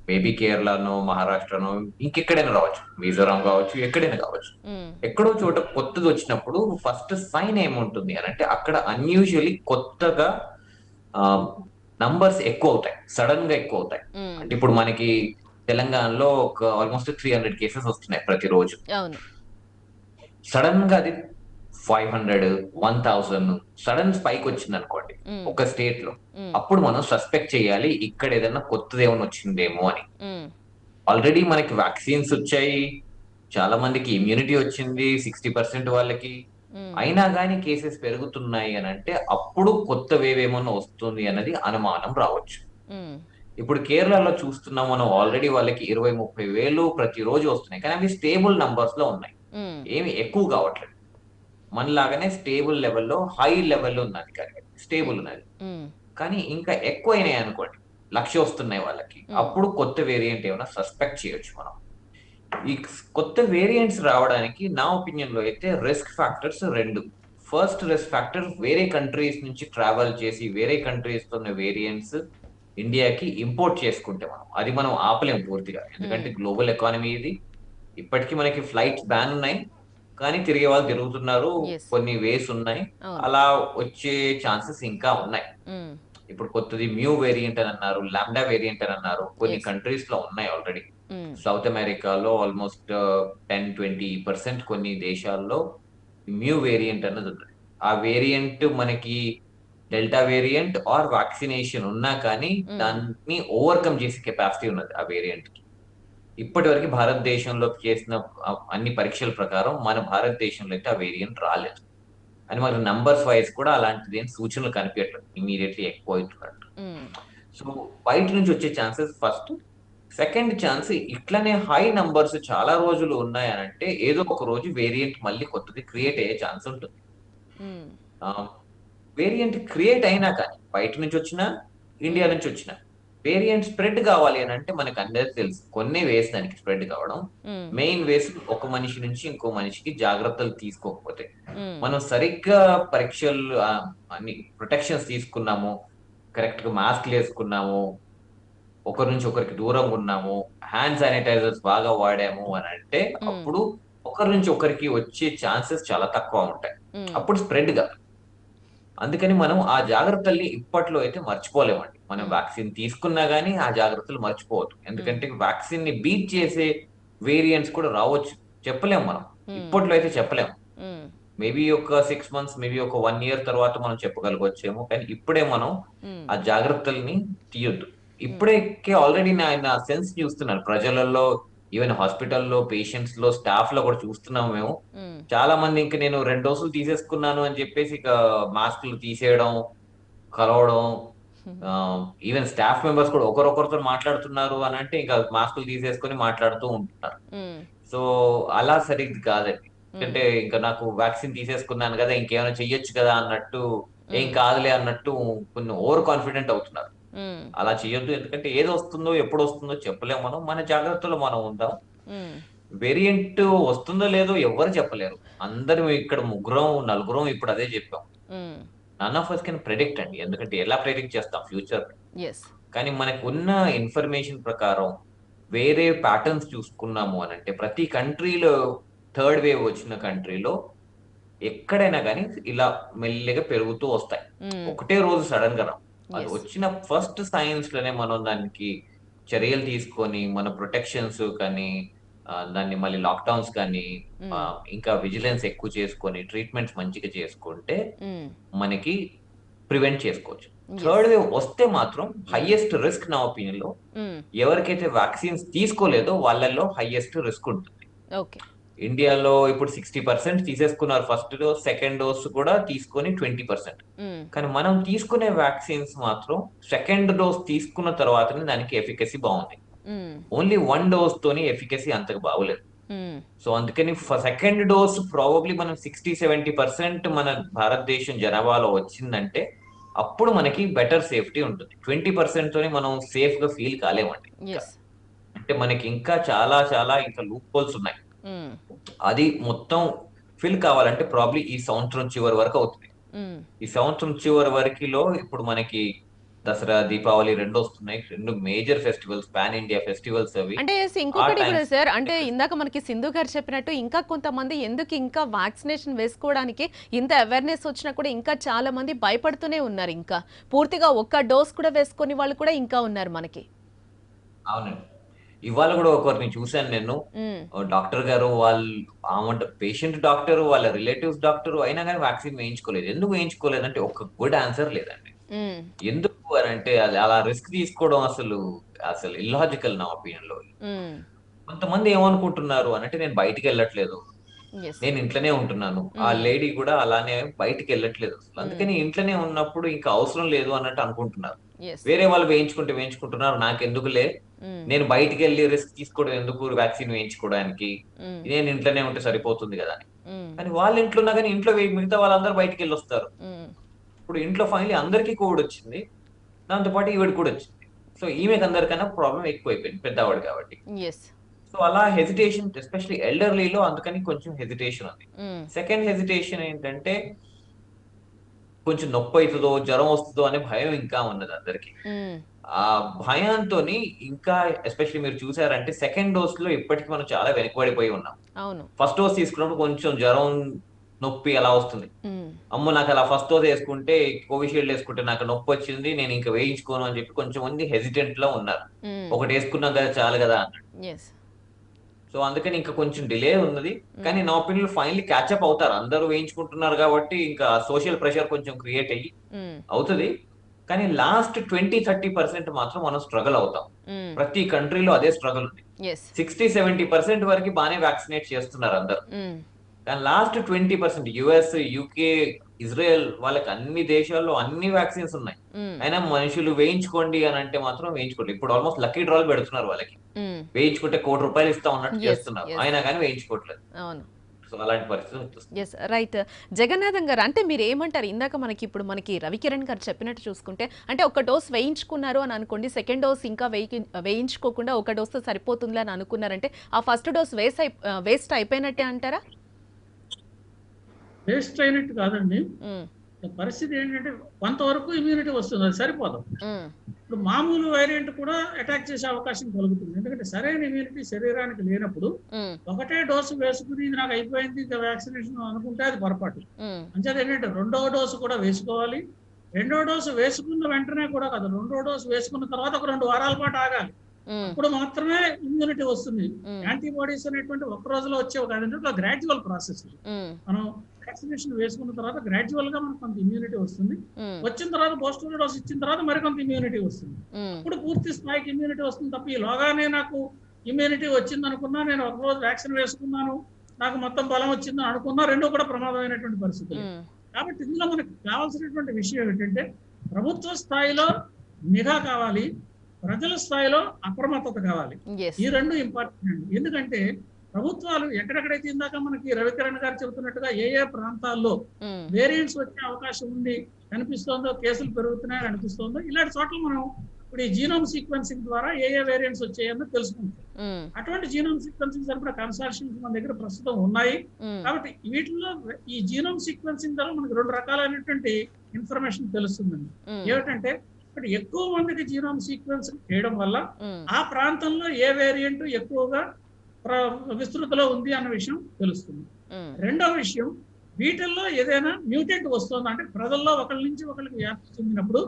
మేబీ కేరళనో, మహారాష్ట్రనో, ఇంకెక్కడైనా రావచ్చు, మిజోరాం కావచ్చు, ఎక్కడైనా కావచ్చు. ఎక్కడో చోట కొత్తది వచ్చినప్పుడు ఫస్ట్ సైన్ ఏముంటుంది అని అంటే అక్కడ అన్యూజువల్లీ కొత్తగా నంబర్స్ ఎక్కువ అవుతాయి, సడన్ గా ఎక్కువ అవుతాయి. అంటే ఇప్పుడు మనకి తెలంగాణలో ఒక ఆల్మోస్ట్ 300 కేసెస్ వస్తున్నాయి ప్రతిరోజు. సడన్ గా అది 500, 1000 సడన్ స్పైక్ వచ్చింది అనుకోండి ఒక స్టేట్ లో, అప్పుడు మనం సస్పెక్ట్ చేయాలి ఇక్కడ ఏదైనా కొత్తది ఏమైనా వచ్చిందేమో అని. ఆల్రెడీ మనకి వ్యాక్సిన్స్ వచ్చాయి, చాలా మందికి ఇమ్యూనిటీ వచ్చింది 60% వాళ్ళకి. అయినా కానీ కేసెస్ పెరుగుతున్నాయి అని అంటే అప్పుడు కొత్త వేవ్ ఏమన్నా వస్తుంది అన్నది అనుమానం రావచ్చు. ఇప్పుడు కేరళలో చూస్తున్నాం మనం, ఆల్రెడీ వాళ్ళకి 20-30 వేలు ప్రతిరోజు వస్తున్నాయి, కానీ అవి స్టేబుల్ నంబర్స్ లో ఉన్నాయి, ఏమి ఎక్కువ కావట్లేదు. మనలాగానే స్టేబుల్ లెవెల్లో, హై లెవెల్లో ఉన్నది, కానీ స్టేబుల్ ఉన్నది. కానీ ఇంకా ఎక్కువైనాయి అనుకోండి, 1,00,000 వస్తున్నాయి వాళ్ళకి, అప్పుడు కొత్త వేరియంట్ ఏమైనా సస్పెక్ట్ చేయొచ్చు మనం. ఈ కొత్త వేరియంట్స్ రావడానికి నా ఒపీనియన్ లో అయితే risk factors 2. First risk factor, వేరే కంట్రీస్ నుంచి ట్రావెల్ చేసి వేరే కంట్రీస్ తో ఉన్న వేరియంట్స్ ఇండియాకి ఇంపోర్ట్ చేసుకుంటే అది మనం ఆపలేం పూర్తిగా, ఎందుకంటే గ్లోబల్ ఎకానమీ ఇది. ఇప్పటికీ మనకి ఫ్లైట్స్ బ్యాన్ ఉన్నాయి, కానీ తిరిగే వాళ్ళు తిరుగుతున్నారు, Yes. కొన్ని వేస్ ఉన్నాయి, అవును. అలా వచ్చే ఛాన్సెస్ ఇంకా ఉన్నాయి. ఇప్పుడు కొత్తది మ్యూ వేరియంట్ అని అన్నారు, లాంబ్డా వేరియంట్ అని అన్నారు, కొన్ని Yes. కంట్రీస్ లో ఉన్నాయి ఆల్రెడీ. సౌత్ అమెరికాలో ఆల్మోస్ట్ 10-20% కొన్ని దేశాల్లో మ్యూ వేరియంట్ అన్నది ఉంది. ఆ వేరియంట్ మనకి డెల్టా వేరియంట్ ఆర్ వ్యాక్సినేషన్ ఉన్నా కానీ దాన్ని ఓవర్కమ్ చేసే కెపాసిటీ ఉన్నది ఆ వేరియంట్ కి. ఇప్పటి వరకు భారతదేశంలో చేసిన అన్ని పరీక్షల ప్రకారం మన భారతదేశంలో అయితే ఆ వేరియంట్ రాలేదు, అని మనకు నంబర్స్ వైజ్ కూడా అలాంటిది ఏం సూచనలు కనిపించట్లేదు ఇమీడియట్లీ ఎక్కువ అవుతున్నట్టు. సో బయట నుంచి వచ్చే ఛాన్సెస్ ఫస్ట్. సెకండ్ ఛాన్స్, ఇట్లనే హై నంబర్స్ చాలా రోజులు ఉన్నాయనంటే ఏదో ఒక రోజు వేరియంట్ మళ్ళీ కొత్తది క్రియేట్ అయ్యే ఛాన్స్ ఉంటుంది. వేరియంట్ క్రియేట్ అయినా కానీ బయట నుంచి వచ్చినా, ఇండియా నుంచి వచ్చినా, వేరియంట్ స్ప్రెడ్ కావాలి అని అంటే మనకు అందరికి తెలుసు కొన్ని వేస్ దానికి స్ప్రెడ్ కావడం. మెయిన్ వేస్ ఒక మనిషి నుంచి ఇంకో మనిషికి జాగ్రత్తలు తీసుకోకపోతే, మనం సరిగ్గా పరీక్షలు అన్ని ప్రొటెక్షన్స్ తీసుకున్నాము, కరెక్ట్ గా మాస్క్లు వేసుకున్నాము, ఒకరి నుంచి ఒకరికి దూరంగా ఉన్నాము, హ్యాండ్ శానిటైజర్స్ బాగా వాడాము అని అంటే అప్పుడు ఒకరి నుంచి ఒకరికి వచ్చే ఛాన్సెస్ చాలా తక్కువ ఉంటాయి, అప్పుడు స్ప్రెడ్ కాదు. అందుకని మనం ఆ జాగ్రత్తల్ని ఇప్పట్లో అయితే మర్చిపోలేమండి. మనం వ్యాక్సిన్ తీసుకున్నా గానీ ఆ జాగ్రత్తలు మర్చిపోవద్దు, ఎందుకంటే వ్యాక్సిన్ ని బీట్ చేసే వేరియంట్స్ కూడా రావచ్చు, చెప్పలేము మనం. ఇప్పట్లో అయితే చెప్పలేము, మేబీ ఒక 6 months, మేబీ ఒక 1 year తర్వాత మనం చెప్పగలగొచ్చేమో, కానీ ఇప్పుడే మనం ఆ జాగ్రత్తల్ని తీయొద్దు. ఇప్పుడే ఆల్రెడీ ఆయన సెన్స్ చూస్తున్నారు ప్రజలలో, ఈవెన్ హాస్పిటల్లో, పేషెంట్స్ లో, స్టాఫ్ లో కూడా చూస్తున్నాము మేము. చాలా మంది ఇంకా నేను 2 డోసులు తీసేసుకున్నాను అని చెప్పేసి ఇక మాస్కులు తీసేయడం, కలవడం, ఈవెన్ స్టాఫ్ మెంబర్స్ కూడా ఒకరొకరితో మాట్లాడుతున్నారు అని అంటే ఇంకా మాస్కులు తీసేసుకొని మాట్లాడుతూ ఉంటున్నారు. సో అలా సరిగ్గా కాదండి, ఎందుకంటే ఇంకా నాకు వ్యాక్సిన్ తీసేసుకున్నాను కదా, ఇంకేమైనా చెయ్యొచ్చు కదా అన్నట్టు, ఏం కాదులే అన్నట్టు కొన్ని ఓవర్ కాన్ఫిడెంట్ అవుతున్నారు. అలా చేయొద్దు, ఎందుకంటే ఏది వస్తుందో ఎప్పుడు వస్తుందో చెప్పలేము మనం. మన జాగ్రత్తలో మనం ఉందాం. వేరియంట్ వస్తుందో లేదో ఎవరు చెప్పలేరు, అందరం ఇక్కడ 3-4 ఇప్పుడు అదే చెప్పాం. None of us can predict అండి, ఎందుకంటే ఎలా ప్రెడిక్ట్ చేస్తాం ఫ్యూచర్. కానీ మనకు ఉన్న ఇన్ఫర్మేషన్ ప్రకారం వేరే ప్యాటర్న్స్ చూసుకున్నాము అని అంటే, ప్రతి కంట్రీలో థర్డ్ వేవ్ వచ్చిన కంట్రీలో ఎక్కడైనా కానీ ఇలా మెల్లిగా పెరుగుతూ వస్తాయి, ఒకటే రోజు సడన్ గా. అది వచ్చిన ఫస్ట్ సైన్స్ లోనే మనం దానికి చర్యలు తీసుకొని మన ప్రొటెక్షన్స్ కానీ, దాన్ని మళ్ళీ లాక్డౌన్స్ కానీ, ఇంకా విజిలెన్స్ ఎక్కువ చేసుకొని ట్రీట్మెంట్స్ మంచిగా చేసుకుంటే మనకి ప్రివెంట్ చేసుకోవచ్చు. థర్డ్ వేవ్ వస్తే మాత్రం హైయెస్ట్ రిస్క్ నా ఒపీనియన్ లో ఎవరికైతే వ్యాక్సిన్స్ తీసుకోలేదో వాళ్ళల్లో హైయెస్ట్ రిస్క్ ఉంటుంది. ఇండియాలో ఇప్పుడు 60% తీసేసుకున్నారు ఫస్ట్ డోస్, సెకండ్ డోస్ కూడా తీసుకొని 20%. కానీ మనం తీసుకునే వ్యాక్సిన్స్ మాత్రం సెకండ్ డోస్ తీసుకున్న తర్వాతనే దానికి ఎఫికసీ బాగుంది, ఓన్లీ 1 డోస్ తోని ఎఫికసీ అంతగా బాగోలేదు. సో అందుకని సెకండ్ డోస్ ప్రాబబ్లీ మనం 60-70% మన భారతదేశం జనాభాలో వచ్చిందంటే అప్పుడు మనకి బెటర్ సేఫ్టీ ఉంటుంది. 20% తోని మనం సేఫ్ గా ఫీల్ కాలేమండి. అంటే మనకి ఇంకా చాలా చాలా ఇంకా లూప్ హోల్స్ ఉన్నాయి, అది మొత్తం ఫిల్ కావాలంటే ప్రాబ్లీ ఈ సంవత్సరం చివరి వరకు అవుతుంది. ఈ సంవత్సరం చివరి వరకులో ఇప్పుడు మనకి దసరా, దీపావళి 2 వస్తున్నాయి, 2 major festivals, pan India festivals అవి. అంటే ఇంకొకటి కూడా సార్, అంటే ఇందాక మనకి సింధు గారు చెప్పినట్టు ఇంకా కొంతమంది ఎందుకు ఇంకా వ్యాక్సినేషన్ వేసుకోవడానికి ఇంత అవేర్నెస్ వచ్చినా కూడా ఇంకా చాలా మంది భయపడుతూనే ఉన్నారు, ఇంకా పూర్తిగా ఒక్క డోస్ కూడా వేసుకొని వాళ్ళు కూడా ఇంకా ఉన్నారు మనకి. అవునండి, ఇవాళ కూడా ఒకరిని చూశాను నేను, డాక్టర్ గారు, వాళ్ళు పేషెంట్ డాక్టర్, వాళ్ళ రిలేటివ్స్ డాక్టర్, అయినా కానీ వ్యాక్సిన్ వేయించుకోలేదు. ఎందుకు వేయించుకోలేదంటే ఒక గుడ్ ఆన్సర్ లేదండి. ఎందుకు అని అంటే అది అలా రిస్క్ తీసుకోవడం అసలు అసలు ఇల్లాజికల్ నా ఒపీనియన్ లో. కొంతమంది ఏమనుకుంటున్నారు అంటే నేను బయటికి వెళ్ళట్లేదు, నేను ఇంట్లోనే ఉంటున్నాను. ఆ లేడీ కూడా అలానే బయటికి వెళ్ళట్లేదు అసలు, అందుకని ఇంట్లోనే ఉన్నప్పుడు ఇంకా అవసరం లేదు అన్నట్టు అనుకుంటున్నారు. వేరే వాళ్ళు వేయించుకుంటున్నారు, నాకెందుకులే, నేను బయటికి వెళ్ళి రిస్క్ తీసుకోవడం ఎందుకు వ్యాక్సిన్ వేయించుకోవడానికి, నేను ఇంట్లోనే ఉంటే సరిపోతుంది కదా అని. కానీ వాళ్ళ ఇంట్లో ఉన్నా కానీ ఇంట్లో మిగతా వాళ్ళందరూ బయటికి వెళ్ళి వస్తారు. ఇప్పుడు ఇంట్లో ఫైనలీ అందరికీ కోవిడ్ వచ్చింది, దాంతో పాటు ఈవిడ కూడా వచ్చింది. సో ఈమెకి అందరికన్నా ప్రాబ్లం ఎక్కువైపోయింది, పెద్దవాడు కాబట్టి. సో అలా హెజిటేషన్, ఎస్పెషల్లీ ఎల్డర్లీలో అందుకని కొంచెం హెజిటేషన్ ఉంది. సెకండ్ హెజిటేషన్ ఏంటంటే కొంచెం నొప్పి అవుతుందో జ్వరం వస్తుందో అనే భయం ఇంకా ఉన్నది అందరికి. ఆ భయంతో ఇంకా ఎస్పెషల్లీ మీరు చూసారంటే సెకండ్ డోస్ లో ఇప్పటికి మనం చాలా వెనకబడిపోయి ఉన్నాం. ఫస్ట్ డోస్ తీసుకున్నప్పుడు కొంచెం జ్వరం నొప్పి అలా వస్తుంది, అమ్మో నాకు అలా ఫస్ట్ డోస్ వేసుకుంటే కోవిషీల్డ్ వేసుకుంటే నాకు నొప్పి వచ్చింది, నేను ఇంకా వేయించుకోను అని చెప్పి కొంచెం మంది హెజిటెంట్ లో ఉన్నారు. ఒకటి వేసుకున్నాం కదా చాలు కదా అన్నాడు. సో అందుకని ఇంకా కొంచెం డిలే ఉన్నది. కానీ నా ఒపీనియన్ ఫైనలీ క్యాచ్అప్ అవుతారు, అందరూ వేయించుకుంటున్నారు కాబట్టి ఇంకా సోషల్ ప్రెషర్ కొంచెం క్రియేట్ అయ్యి అవుతుంది. కానీ లాస్ట్ 20-30% మాత్రం మనం స్ట్రగుల్ అవుతాం. ప్రతి కంట్రీలో అదే స్ట్రగుల్ ఉంది. 60-70% వరకు బాగానే వ్యాక్సినేట్ చేస్తున్నారు అందరు, కానీ లాస్ట్ 20% యుఎస్, యూకే, ఇజ్రాయెల్ వాళ్ళకి అన్ని దేశాల్లో అన్ని వ్యాక్సిన్స్ ఉన్నాయి, అయినా మనుషులు వేయించుకోండి అని అంటే మాత్రం వేయించుకోండి. ఇప్పుడు ఆల్మోస్ట్ లక్కీ డ్రాల్ పెడుతున్నారు వాళ్ళకి, వేయించుకుంటే ₹1 కోటి ఇస్తా ఉన్నట్టు చేస్తున్నారు, అయినా కానీ వేయించుకోవట్లేదు. సో అలాంటి పరిస్థితి. రైట్. జగన్నాథం గారు, అంటే మీరు ఏమంటారు? ఇందాక ఇప్పుడు మనకి రవికిరణ్ గారు చెప్పినట్టు చూసుకుంటే, అంటే ఒక డోస్ వేయించుకున్నారు అని అనుకోండి, సెకండ్ డోస్ ఇంకా వేయించుకోకుండా ఒక డోస్ సరిపోతుంది అని అనుకున్నారంటే ఆ ఫస్ట్ డోస్ వేస్ట్ అయిపోయినట్టే అంటారా? వేస్ట్ అయినట్టు కాదండి, పరిస్థితి ఏంటంటే కొంతవరకు ఇమ్యూనిటీ వస్తుంది, అది సరిపోదు. ఇప్పుడు మామూలు వేరియంట్ కూడా అటాక్ చేసే అవకాశం కలుగుతుంది, ఎందుకంటే సరైన ఇమ్యూనిటీ శరీరానికి లేనప్పుడు ఒకటే డోసు వేసుకుని నాకు అయిపోయింది ఇంకా వ్యాక్సినేషన్ అనుకుంటే అది పొరపాటు. అంచేది ఏంటంటే రెండవ డోసు కూడా వేసుకోవాలి. రెండో డోసు వేసుకున్న వెంటనే కూడా కాదు, రెండో డోసు వేసుకున్న తర్వాత ఒక 2 వారాల పాటు ఆగాలి, అప్పుడు మాత్రమే ఇమ్యూనిటీ వస్తుంది. యాంటీబాడీస్ అనేటువంటి ఒక రోజులో వచ్చేవి కాదంటే ఒక గ్రాడ్యువల్ ప్రాసెస్. మనం వ్యాక్సినేషన్ వేసుకున్న తర్వాత గ్రాడ్యువల్ గా మనకు కొంత ఇమ్యూనిటీ వస్తుంది, వచ్చిన తర్వాత బూస్టర్ డోస్ ఇచ్చిన తర్వాత మరికొంత ఇమ్యూనిటీ వస్తుంది, ఇప్పుడు పూర్తి స్థాయికి ఇమ్యూనిటీ వస్తుంది తప్ప ఈలోగానే నాకు ఇమ్యూనిటీ వచ్చింది అనుకున్నా, నేను ఒక రోజు వ్యాక్సిన్ వేసుకున్నాను నాకు మొత్తం బలం వచ్చిందని అనుకున్నా, రెండూ కూడా ప్రమాదమైనటువంటి పరిస్థితులు. కాబట్టి ఇందులో మనకు కావాల్సినటువంటి విషయం ఏంటంటే ప్రభుత్వ స్థాయిలో నిఘా కావాలి, ప్రజల స్థాయిలో అప్రమత్తత కావాలి. ఈ రెండు ఇంపార్టెంట్ అండి. ఎందుకంటే ప్రభుత్వాలు ఎక్కడెక్కడైతే ఇందాక మనకి రవికిరణ్ గారు చెబుతున్నట్టుగా ఏ ప్రాంతాల్లో వేరియంట్స్ వచ్చే అవకాశం ఉంది కనిపిస్తోందో, కేసులు పెరుగుతున్నాయని అనిపిస్తోందో, ఇలాంటి చోట్ల మనం ఇప్పుడు ఈ జీనోమ్ సీక్వెన్సింగ్ ద్వారా ఏ వేరియంట్స్ వచ్చాయని తెలుసుకుంటాం. అటువంటి జీనోమ్ సీక్వెన్సింగ్ సరిపడా కన్సార్షియమ్స్ మన దగ్గర ప్రస్తుతం ఉన్నాయి. కాబట్టి వీటిలో ఈ జీనోమ్ సీక్వెన్సింగ్ ద్వారా మనకు 2 రకాలైనటువంటి ఇన్ఫర్మేషన్ తెలుస్తుందండి. ఏమిటంటే ఇక్కడ ఎక్కువ మందికి జీనోమ్ సీక్వెన్స్ చేయడం వల్ల ఆ ప్రాంతంలో ఏ వేరియంట్ ఎక్కువగా విస్తృతిలో ఉంది అన్న విషయం తెలుస్తుంది. రెండవ విషయం, వీటిల్లో ఏదైనా మ్యూటెంట్ వస్తుందా అంటే ప్రజల్లో ఒకరి నుంచి ఒకరికి వ్యాప్తి చెందినప్పుడు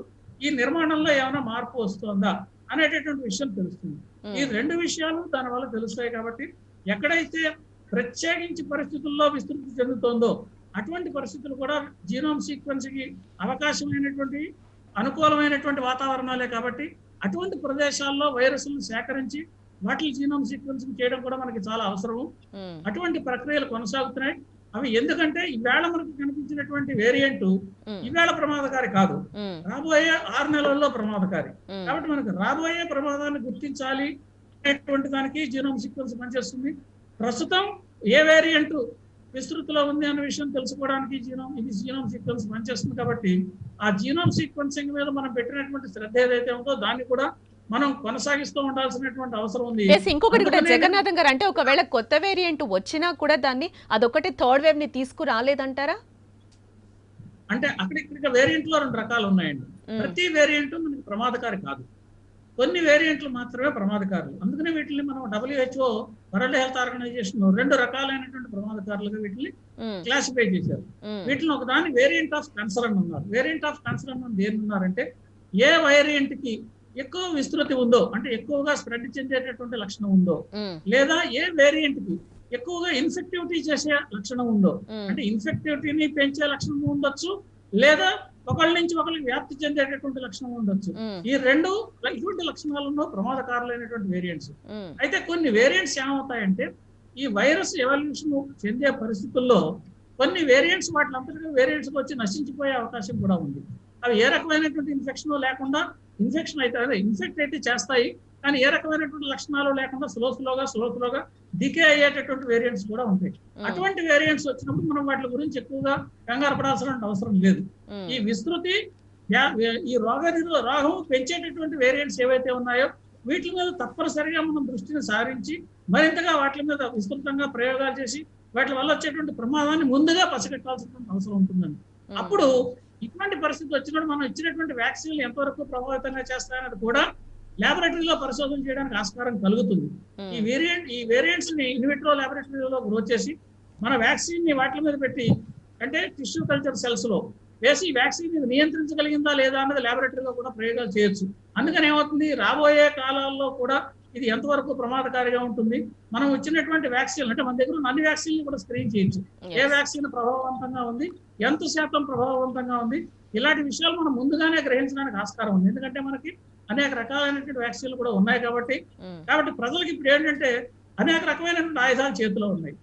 ఈ నిర్మాణంలో ఏమైనా మార్పు వస్తుందా అనేటటువంటి విషయం తెలుస్తుంది. ఈ 2 విషయాలు దానివల్ల తెలుస్తాయి. కాబట్టి ఎక్కడైతే ప్రత్యేకించి పరిస్థితుల్లో విస్తృతి చెందుతోందో అటువంటి పరిస్థితులు కూడా జీనోమ్ సీక్వెన్స్ కి అవకాశమైనటువంటి అనుకూలమైనటువంటి వాతావరణాలే. కాబట్టి అటువంటి ప్రదేశాల్లో వైరస్లను సేకరించి వాటి జీనోమ్ సీక్వెన్సింగ్ చేయడం కూడా మనకి చాలా అవసరం. అటువంటి ప్రక్రియలు కొనసాగుతున్నాయి. అవి ఎందుకంటే ఈవేళ మనకు కనిపించినటువంటి వేరియంట్ ఈవేళ ప్రమాదకారి కాదు, రాబోయే 6 నెలల్లో ప్రమాదకారి. కాబట్టి మనకు రాబోయే ప్రమాదాన్ని గుర్తించాలి అనేటువంటి దానికి జీనోమ్ సీక్వెన్స్ పనిచేస్తుంది. ప్రస్తుతం ఏ వేరియంట్ విస్తృతిలో ఉంది అనే విషయం తెలుసుకోవడానికి జీనోమ్ సీక్వెన్స్ పనిచేస్తుంది. కాబట్టి ఆ జీనోమ్ సీక్వెన్సింగ్ మీద మనం పెట్టినటువంటి శ్రద్ధ ఏదైతే ఉందో దాన్ని కూడా మనం కొనసాగిస్తూ ఉండాల్సినటువంటి అవసరం ఉంది. ఇంకొకటి కూడా జగన్నాథం గారు, అంటే ఒకవేళ కొత్త వేరియంట్ వచ్చినా కూడా దాన్ని అదొకటి థర్డ్ వేవ్ ని తీసుకురాలేదంటారా? అంటే అక్కడిక్కడ వేరియంట్ లో 2 రకాలు ఉన్నాయండి. ప్రతి వేరియంట్ మనకి ప్రమాదకారి కాదు, కొన్ని వేరియంట్లు మాత్రమే ప్రమాదకారులు. అందుకనే వీటిని మనం WHO వరల్డ్ హెల్త్ ఆర్గనైజేషన్ 2 రకాలైనటువంటి ప్రమాదకారులుగా వీటిని క్లాసిఫై చేశారు. వీటిని ఒకదాన్ని వేరియంట్ ఆఫ్ కన్సర్న్ ఉన్నారు. వేరియంట్ ఆఫ్ కన్సర్న్ అని దేని ఉన్నారంటే ఏ వేరియంట్ కి ఎక్కువ విస్తృతి ఉందో, అంటే ఎక్కువగా స్ప్రెడ్ చెందేటటువంటి లక్షణం ఉందో, లేదా ఏ వేరియంట్ కి ఎక్కువగా ఇన్ఫెక్టివిటీ చేసే లక్షణం ఉందో, అంటే ఇన్ఫెక్టివిటీని పెంచే లక్షణం ఉండొచ్చు, లేదా ఒకళ్ళ నుంచి ఒకరికి వ్యాప్తి చెందేటటువంటి లక్షణం ఉండొచ్చు. ఈ రెండు ఇటువంటి లక్షణాలను ప్రమాదకారులైనటువంటి వేరియంట్స్. అయితే కొన్ని వేరియంట్స్ ఏమవుతాయంటే ఈ వైరస్ ఎవల్యూషన్ చెందే పరిస్థితుల్లో కొన్ని వేరియంట్స్ వాటిలంతటిగా వేరియంట్స్ వచ్చి నశించిపోయే అవకాశం కూడా ఉంది. అవి ఏ రకమైనటువంటి ఇన్ఫెక్షన్ లేకుండా ఇన్ఫెక్షన్ అయితే ఇన్ఫెక్ట్ అయితే చేస్తాయి, కానీ ఏ రకమైనటువంటి లక్షణాలు లేకుండా స్లోగా డికే అయ్యేటటువంటి వేరియంట్స్ కూడా ఉంటాయి. అటువంటి వేరియంట్స్ వచ్చినప్పుడు మనం వాటి గురించి ఎక్కువగా కంగారు పడాల్సిన అవసరం లేదు. ఈ విస్తృతి ఈ రోగం పెంచేటటువంటి వేరియంట్స్ ఏవైతే ఉన్నాయో వీటి మీద తప్పనిసరిగా మనం దృష్టిని సారించి మరింతగా వాటి మీద విస్తృతంగా ప్రయోగాలు చేసి వాటి వల్ల వచ్చేటువంటి ప్రమాదాన్ని ముందుగా పసిగట్టాల్సినటువంటి అవసరం ఉంటుందండి. అప్పుడు ఇటువంటి పరిస్థితి వచ్చినప్పుడు మనం ఇచ్చినటువంటి వ్యాక్సిన్లు ఎంతవరకు ప్రభావితంగా చేస్తాయన్నది కూడా ల్యాబొరేటరీలో పరిశోధన చేయడానికి ఆస్కారం కలుగుతుంది. ఈ వేరియంట్స్ ని ఇన్విట్రో ల్యాబొరేటరీలో గ్రోత్ చేసి మన వ్యాక్సిన్ ని వాటి మీద పెట్టి అంటే టిష్యూ కల్చర్ సెల్స్ లో వేసి వ్యాక్సిన్ నియంత్రించగలిగిందా లేదా అన్నది ల్యాబొరేటరీలో కూడా ప్రయోగాలు చేయొచ్చు. అందుకని ఏమవుతుంది, రాబోయే కాలాల్లో కూడా ఇది ఎంతవరకు ప్రమాదకారిగా ఉంటుంది. మనం ఇచ్చినటువంటి వ్యాక్సిన్ అంటే మన దగ్గర ఉన్న అన్ని వ్యాక్సిన్లు కూడా స్క్రీన్ చేయొచ్చు. ఏ వ్యాక్సిన్ ప్రభావవంతంగా ఉంది, ఎంత శాతం ప్రభావవంతంగా ఉంది, ఇలాంటి విషయాలు మనం ముందుగానే గ్రహించడానికి ఆస్కారం ఉంది. ఎందుకంటే మనకి అనేక రకాలైనటువంటి వ్యాక్సిన్లు కూడా ఉన్నాయి కాబట్టి ప్రజలకు ఇప్పుడు ఏంటంటే అనేక రకమైనటువంటి ఆయుధాలు చేతిలో ఉన్నాయి.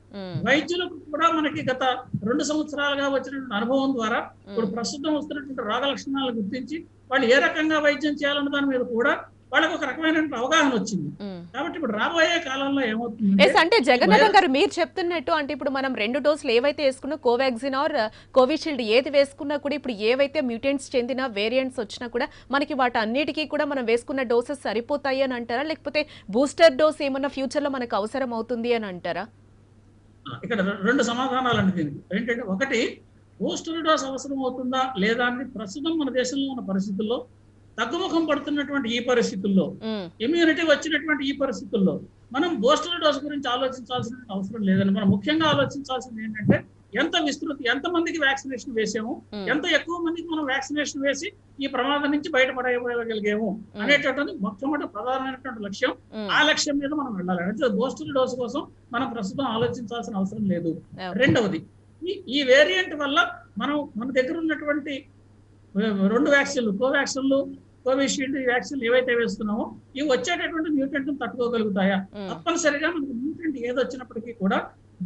వైద్యులకు కూడా మనకి గత 2 సంవత్సరాలుగా వచ్చినటువంటి అనుభవం ద్వారా ఇప్పుడు ప్రస్తుతం వస్తున్నటువంటి రోగ లక్షణాలను గుర్తించి వాళ్ళు ఏ రకంగా వైద్యం చేయాలన్న దాని మీద కూడా వాళ్ళకి ఒక రకమైన అవగాహన వచ్చింది. కాబట్టి ఇప్పుడు రాబోయే కాలంలో ఏమవుతుంది అంటే జగన్నాథం గారు మీరు చెప్తున్నట్టు అంటే ఇప్పుడు మనం 2 డోసులు ఏవైతే వేసుకున్నా కోవాక్సిన్ ఆర్ కోవిషీల్డ్ ఏది వేసుకున్నా కూడా ఇప్పుడు ఏవైతే మ్యూటెంట్స్ చెందిన వేరియంట్స్ వచ్చినా కూడా మనకి వాటి అన్నిటికీ కూడా మనం వేసుకున్న డోసెస్ సరిపోతాయి అని అంటారా, లేకపోతే బూస్టర్ డోస్ ఏమన్నా ఫ్యూచర్ లో మనకు అవసరం అవుతుంది అని అంటారా? ఇక్కడ 2 సమాధానాలు అండి దీనికి. ఏంటంటే ఒకటి, బూస్టర్ డోస్ అవసరం అవుతుందా లేదా అని ప్రస్తుతం మన దేశంలో ఉన్న పరిస్థితుల్లో తగ్గుముఖం పడుతున్నటువంటి ఈ పరిస్థితుల్లో ఇమ్యూనిటీ వచ్చినటువంటి ఈ పరిస్థితుల్లో మనం బూస్టర్ డోస్ గురించి ఆలోచించాల్సిన అవసరం లేదని మనం ముఖ్యంగా ఆలోచించాల్సింది ఏంటంటే ఎంతమందికి వ్యాక్సినేషన్ వేసాము, ఎంత ఎక్కువ మందికి మనం వ్యాక్సినేషన్ వేసి ఈ ప్రమాదం నుంచి బయటపడగలిగాము అనేటటువంటి మొట్టమొదటి ప్రధానమైనటువంటి లక్ష్యం. ఆ లక్ష్యం మీద మనం వెళ్ళాలి. అంటే బూస్టర్ డోస్ కోసం మనం ప్రస్తుతం ఆలోచించాల్సిన అవసరం లేదు. రెండవది, ఈ వేరియంట్ వల్ల మన దగ్గర ఉన్నటువంటి 2 వ్యాక్సిన్లు కోవాక్సిన్లు కోవిషీల్డ్ ఈ వ్యాక్సిన్లు ఏవైతే వేస్తున్నామో ఇవి వచ్చేటటువంటి మ్యూటెంట్ తట్టుకోగలుగుతాయా? తప్పనిసరిగా మనకు మ్యూటెంట్ ఏది వచ్చినప్పటికీ కూడా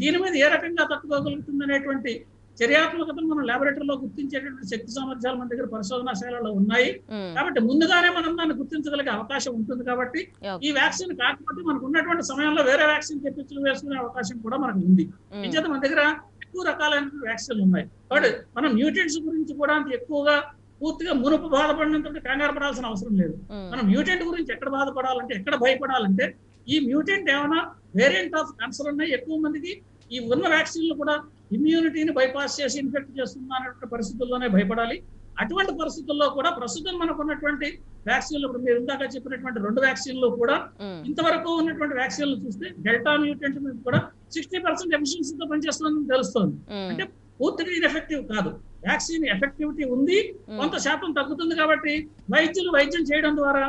దీని మీద ఏ రకంగా తట్టుకోగలుగుతుంది అనేటువంటి చర్యాత్మకతను మనం ల్యాబొరేటరీలో గుర్తించేటటువంటి శక్తి సామర్థ్యాలు మన దగ్గర పరిశోధనాశాలలో ఉన్నాయి. కాబట్టి ముందుగానే మనం దాన్ని గుర్తించగలిగే అవకాశం ఉంటుంది. కాబట్టి ఈ వ్యాక్సిన్ కాకపోతే మనకు ఉన్నటువంటి సమయంలో వేరే వ్యాక్సిన్ తెప్పించి వేసుకునే అవకాశం కూడా మనకు ఉంది. ఇంచేత మన దగ్గర ఎక్కువ రకాలైన వ్యాక్సిన్లు ఉన్నాయి. కాబట్టి మనం మ్యూటెంట్స్ గురించి కూడా అంత ఎక్కువగా పూర్తిగా మునుపు బాధపడినంత కంగారు పడాల్సిన అవసరం లేదు. మనం మ్యూటెంట్ గురించి ఎక్కడ బాధపడాలంటే ఎక్కడ భయపడాలంటే ఈ మ్యూటెంట్ ఏమైనా వేరియంట్ ఆఫ్ కన్సర్న్ ఉన్నాయి ఎక్కువ మందికి ఈ ఉన్న వ్యాక్సిన్లు కూడా ఇమ్యూనిటీని బైపాస్ చేసి ఇన్ఫెక్ట్ చేస్తున్న అనేటువంటి పరిస్థితుల్లోనే భయపడాలి. అటువంటి పరిస్థితుల్లో కూడా ప్రస్తుతం మనకు ఉన్నటువంటి వ్యాక్సిన్లు ఇప్పుడు మీరు ఇందాక చెప్పినటువంటి 2 వ్యాక్సిన్లు కూడా ఇంతవరకు ఉన్నటువంటి వ్యాక్సిన్లు చూస్తే డెల్టా మ్యూటెంట్ మీద కూడా 60% ఎఫిషియన్సీతో పనిచేస్తుందని తెలుస్తుంది. అంటే పూర్తిగా ఇన్ఎఫెక్టివ్ కాదు, వ్యాక్సిన్ ఎఫెక్టివిటీ ఉంది, కొంత శాతం తగ్గుతుంది. కాబట్టి వైద్యులు వైద్యం చేయడం ద్వారా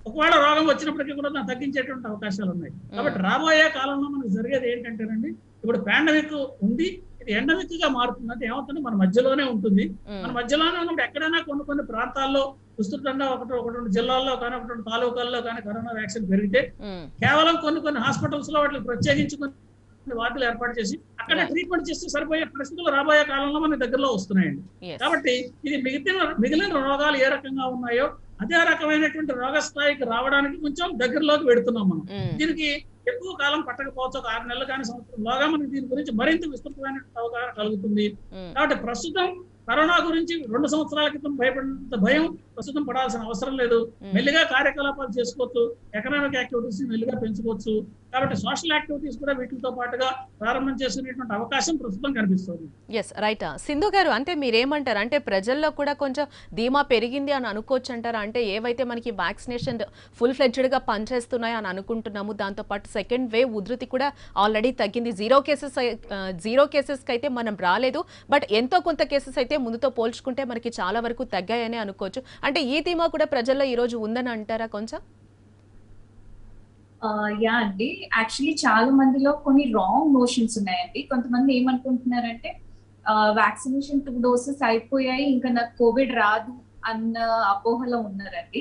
ఒకవేళ రోగం వచ్చినప్పటికీ కూడా దాన్ని తగ్గించేటువంటి అవకాశాలు ఉన్నాయి. కాబట్టి రాబోయే కాలంలో మనకు జరిగేది ఏంటంటేనండి, ఇప్పుడు పాండమిక్ ఉంది, ఇది ఎండమిక్ గా మారుతుంది. అంటే ఏమవుతుంది, మన మధ్యలోనే ఉంటుంది. మన మధ్యలోనే ఉన్నప్పుడు ఎక్కడైనా కొన్ని ప్రాంతాల్లో విస్తృతంగా ఒకటి జిల్లాల్లో కానీ ఒకటి తాలూకాల్లో కానీ కరోనా వ్యాక్సిన్ పెరిగితే కేవలం కొన్ని హాస్పిటల్స్ లో వాటికి ప్రత్యేకించుకుని వార్డులు ఏర్పాటు చేసి అక్కడ ట్రీట్మెంట్ చేస్తే సరిపోయే పరిస్థితులు రాబోయే కాలంలో మన దగ్గరలో వస్తున్నాయండి. కాబట్టి ఇది మిగిలిన రోగాలు ఏ రకంగా ఉన్నాయో అదే రకమైనటువంటి రోగ స్థాయికి రావడానికి కొంచెం దగ్గరలోకి పెడుతున్నాం మనం. దీనికి ఎక్కువ కాలం పట్టకపోవచ్చు, ఒక 6 నెలలు కానీ సంవత్సరంలోగా మనకి దీని గురించి మరింత విస్తృతమైన అవగాహన కలుగుతుంది. కాబట్టి ప్రస్తుతం కరోనా గురించి 2 సంవత్సరాల క్రితం భయపడినంత భయం ప్రస్తుతం పడాల్సిన అవసరం లేదు. మెల్లిగా కార్యకలాపాలు చేసుకోవచ్చు, ఎకనామిక్ యాక్టివిటీస్ మెల్లిగా పెంచుకోవచ్చు. కాబట్టి సోషల్ యాక్టివిటీస్ కూడా వీటితో పాటుగా ప్రారంభం చేసుకునేటువంటి అవకాశం ప్రస్తుతం కనిపిస్తుంది. Yes right. సింధు గారు, అంటే మీరేమంటారు, అంటే ప్రజల్లో కూడా కొంచెం ధీమా పెరిగింది అని అనుకోవచ్చు అంటారా? అంటే ఏవైతే మనకి వ్యాక్సినేషన్ ఫుల్ ఫ్లెడ్జ్డ్ గా పనిచేస్తున్నాయి అని అనుకుంటున్నాము, దాంతో పాటు సెకండ్ వేవ్ ఉధృతి కూడా ఆల్రెడీ తగ్గింది. జీరో కేసెస్ కి అయితే మనం రాలేదు, బట్ ఎంతో కొంత కేసెస్ అయితే ముందుతో పోల్చుకుంటే మనకి చాలా వరకు తగ్గాయని అనుకోవచ్చు. అంటే ఈ ధీమా కూడా ప్రజల్లో ఈ రోజు ఉందని అంటారా కొంచెం? యా అండి, యాక్చువల్లీ చాలా మందిలో కొన్ని రాంగ్ నోషన్స్ ఉన్నాయండి. కొంతమంది ఏమనుకుంటున్నారంటే వ్యాక్సినేషన్ 2 doses అయిపోయాయి, ఇంకా నాకు కోవిడ్ రాదు అన్న అపోహలో ఉన్నారండి.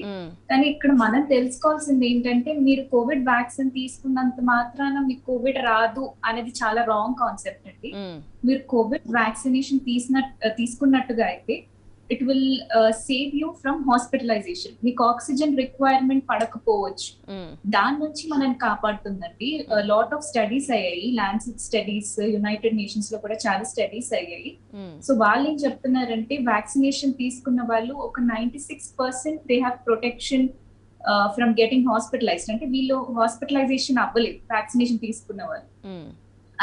కానీ ఇక్కడ మనం తెలుసుకోవాల్సింది ఏంటంటే, మీరు కోవిడ్ వ్యాక్సిన్ తీసుకున్నంత మాత్రాన మీకు కోవిడ్ రాదు అనేది చాలా రాంగ్ కాన్సెప్ట్ అండి. మీరు కోవిడ్ వ్యాక్సినేషన్ తీసుకున్నట్టుగా అయితే it will save you from hospitalisation. మీకు ఆక్సిజన్ రిక్వైర్మెంట్ పడకపోవచ్చు, దాని నుంచి మనం కాపాడుతుందండి. లాట్ ఆఫ్ స్టడీస్ అయ్యాయి, లాన్సెట్ స్టడీస్, యునైటెడ్ నేషన్స్ లో కూడా చాలా స్టడీస్ అయ్యాయి. సో వాళ్ళు ఏం చెప్తున్నారంటే, వ్యాక్సినేషన్ తీసుకున్న వాళ్ళు ఒక 96% they have protection from getting hospitalised. అంటే వీళ్ళు హాస్పిటలైజేషన్ అవ్వలేదు వ్యాక్సినేషన్ తీసుకున్న వాళ్ళు.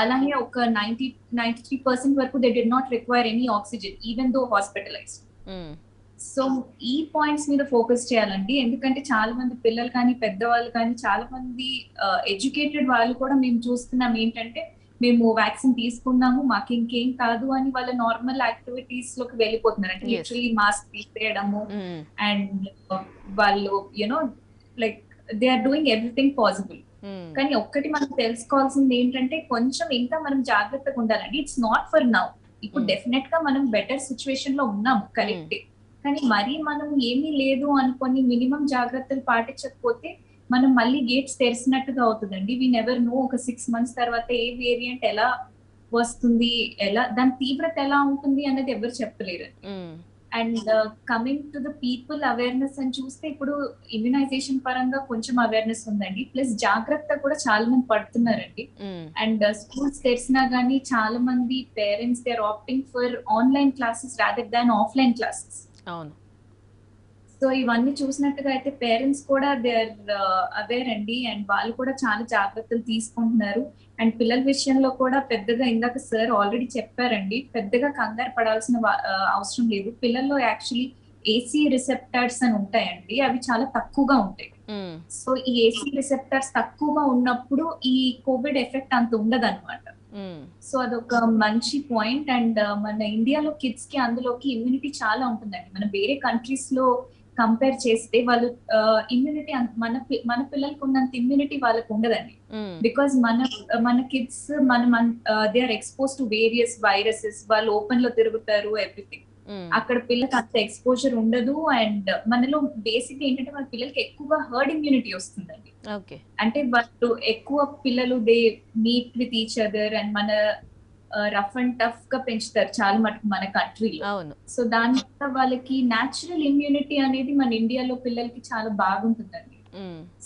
అలాగే ఒక 93% వరకు they did not require any oxygen even though hospitalised. So ఈ పాయింట్స్ మీద ఫోకస్ చేయాలండి. ఎందుకంటే చాలా మంది పిల్లలు కానీ పెద్దవాళ్ళు కానీ చాలా మంది ఎడ్యుకేటెడ్ వాళ్ళు కూడా మేము చూస్తున్నాం ఏంటంటే, మేము వ్యాక్సిన్ తీసుకున్నాము మాకు ఇంకేం కాదు అని వాళ్ళ నార్మల్ యాక్టివిటీస్ లోకి వెళ్ళిపోతున్నారు. అంటే లిటరలీ మాస్క్ తీసేయడము అండ్ వాళ్ళు you know like they are doing everything possible. కానీ ఒక్కటి మనం తెలుసుకోవాల్సింది ఏంటంటే, కొంచెం ఇంకా మనం జాగ్రత్తగా ఉండాలండి. It's not for now. ఇప్పుడు డెఫినెట్ గా మనం బెటర్ సిచ్యువేషన్ లో ఉన్నాము, కరెక్టే. కానీ మరీ మనం ఏమీ లేదు అనుకొని మినిమం జాగ్రత్తలు పాటించకపోతే మనం మళ్ళీ గేట్స్ తెరిచినట్టుగా అవుతుందండి. వి నెవర్ నో ఒక 6 months తర్వాత ఏ వేరియంట్ ఎలా వస్తుంది, ఎలా దాని తీవ్రత ఎలా ఉంటుంది అనేది ఎవరు చెప్పలేరు. And coming to the people awareness అని చూస్తే, ఇప్పుడు ఇమ్యునైజేషన్ పరంగా కొంచెం అవేర్నెస్ ఉందండి, ప్లస్ జాగ్రత్త కూడా చాలా మంది పడుతున్నారండి. అండ్ స్కూల్స్ తెరిచినా గానీ చాలా మంది parents they are opting for online classes rather than offline classes. అవును. సో ఇవన్నీ చూసినట్టుగా అయితే పేరెంట్స్ కూడా దే ఆర్ అవేర్ అండి, అండ్ వాళ్ళు కూడా చాలా జాగ్రత్తలు తీసుకుంటున్నారు. అండ్ పిల్లల విషయంలో కూడా పెద్దగా, ఇందాక సార్ ఆల్రెడీ చెప్పారండి, పెద్దగా కంగారు పడాల్సిన అవసరం లేదు. పిల్లల్లో యాక్చువల్లీ ఏసీ రిసెప్టార్స్ అని ఉంటాయండి, అవి చాలా తక్కువగా ఉంటాయి. సో ఈ ఏసీ రిసెప్టార్స్ తక్కువగా ఉన్నప్పుడు ఈ కోవిడ్ ఎఫెక్ట్ అంత ఉండదు అనమాట. సో అదొక మంచి పాయింట్. అండ్ మన ఇండియాలో కిడ్స్ కి అందులోకి ఇమ్యూనిటీ చాలా ఉంటుందండి. మన వేరే కంట్రీస్ లో కంపేర్ చేస్తే వాళ్ళు ఇమ్యూనిటీ మన పిల్లలకు ఉన్నంత ఇమ్యూనిటీ వాళ్ళకు ఉండదండి. బికాస్ మన kids they are expose to various viruses, వాళ్ళు ఓపెన్ లో తిరుగుతారు, ఎవ్రీథింగ్. అక్కడ పిల్లలకి అంత ఎక్స్పోజర్ ఉండదు. అండ్ మనలో బేసిక్ ఏంటంటే మన పిల్లలకి ఎక్కువగా హర్డ్ ఇమ్యూనిటీ వస్తుందండి. అంటే వాళ్ళు ఎక్కువ పిల్లలు they meet with each other and మన రఫ్ అండ్ టఫ్ గా పెంచుతారు చాలా మటుకు మన కంట్రీలో. సో దాని వల్ల వాళ్ళకి న్యాచురల్ ఇమ్యూనిటీ అనేది మన ఇండియాలో పిల్లలకి చాలా బాగుంటుందండి.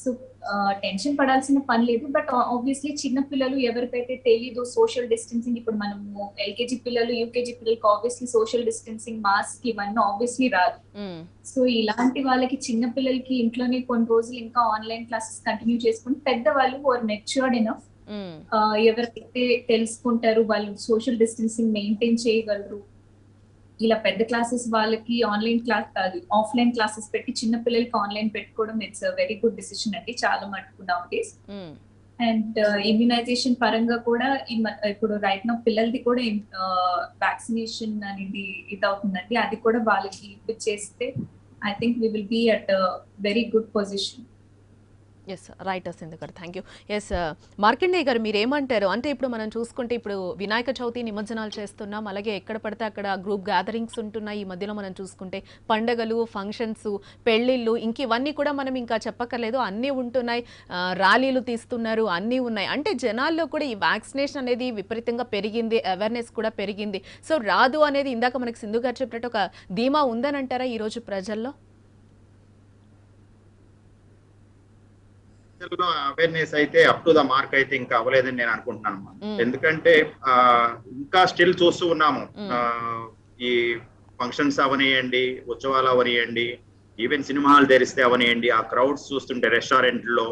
సో టెన్షన్ పడాల్సిన పని లేదు. బట్ ఆబ్వియస్లీ చిన్న పిల్లలు ఎవరికైతే తెలీదు సోషల్ డిస్టెన్సింగ్, ఇప్పుడు మనము ఎల్కేజీ పిల్లలు యూకేజీ పిల్లలకి ఆబ్వియస్లీ సోషల్ డిస్టెన్సింగ్, మాస్క్ ఇవన్నీ ఆబ్వియస్లీ రాదు. సో ఇలాంటి వాళ్ళకి, చిన్న పిల్లలకి ఇంట్లోనే కొన్ని రోజులు ఇంకా ఆన్లైన్ క్లాసెస్ కంటిన్యూ చేసుకుని, పెద్దవాళ్ళు ఆర్ మెచ్యూర్డ్ ఎనఫ్ ఎవరైతే తెలుసుకుంటారు, వాళ్ళు సోషల్ డిస్టెన్సింగ్ మెయింటైన్ చేయగలరు, ఇలా పెద్ద క్లాసెస్ వాళ్ళకి ఆన్లైన్ క్లాస్ కాదు ఆఫ్లైన్ క్లాసెస్ పెట్టి చిన్న పిల్లలకి ఆన్లైన్ పెట్టుకోవడం ఇట్స్ వెరీ గుడ్ డిసిషన్ అండి చాలా మటుకు నౌ డేస్. అండ్ ఇమ్యునైజేషన్ పరంగా కూడా ఇప్పుడు రైట్ నౌ పిల్లలది కూడా వ్యాక్సినేషన్ అనేది ఇది అవుతుందండి, అది కూడా వాళ్ళకి ఇప్పించేస్తే I think we will be at very good position. Yes right Sindhu గారు, థ్యాంక్ యూ. ఎస్ మార్కండేయ గారు, మీరు ఏమంటారు? అంటే ఇప్పుడు మనం చూసుకుంటే ఇప్పుడు వినాయక చవితి నిమజ్జనాలు చేస్తున్నాం, అలాగే ఎక్కడ పడితే అక్కడ గ్రూప్ గ్యాదరింగ్స్ ఉంటున్నాయి. ఈ మధ్యలో మనం చూసుకుంటే పండగలు, ఫంక్షన్స్, పెళ్ళిళ్ళు, ఇంక ఇవన్నీ కూడా మనం ఇంకా చెప్పక్కర్లేదు, అన్నీ ఉంటున్నాయి. ర్యాలీలు తీస్తున్నారు, అన్నీ ఉన్నాయి. అంటే జనాల్లో కూడా ఈ వ్యాక్సినేషన్ అనేది విపరీతంగా పెరిగింది, అవేర్నెస్ కూడా పెరిగింది. సో రాదు అనేది ఇందాక మనకి సింధు గారు చెప్పినట్టు ఒక ధీమా ఉందని అంటారా ఈరోజు ప్రజల్లో? అవేర్నెస్ అయితే అప్ టు ద మార్క్ అయితే ఇంకా అవ్వలేదని నేను అనుకుంటున్నాను. ఎందుకంటే ఇంకా స్టిల్ చూస్తూ ఉన్నాము, ఈ ఫంక్షన్స్ అవనియండి, ఉత్సవాలు అవనియండి, ఈవెన్ సినిమా హాల్ తెరిస్తే అవనియండి, ఆ క్రౌడ్స్ చూస్తుంటే రెస్టారెంట్ లో,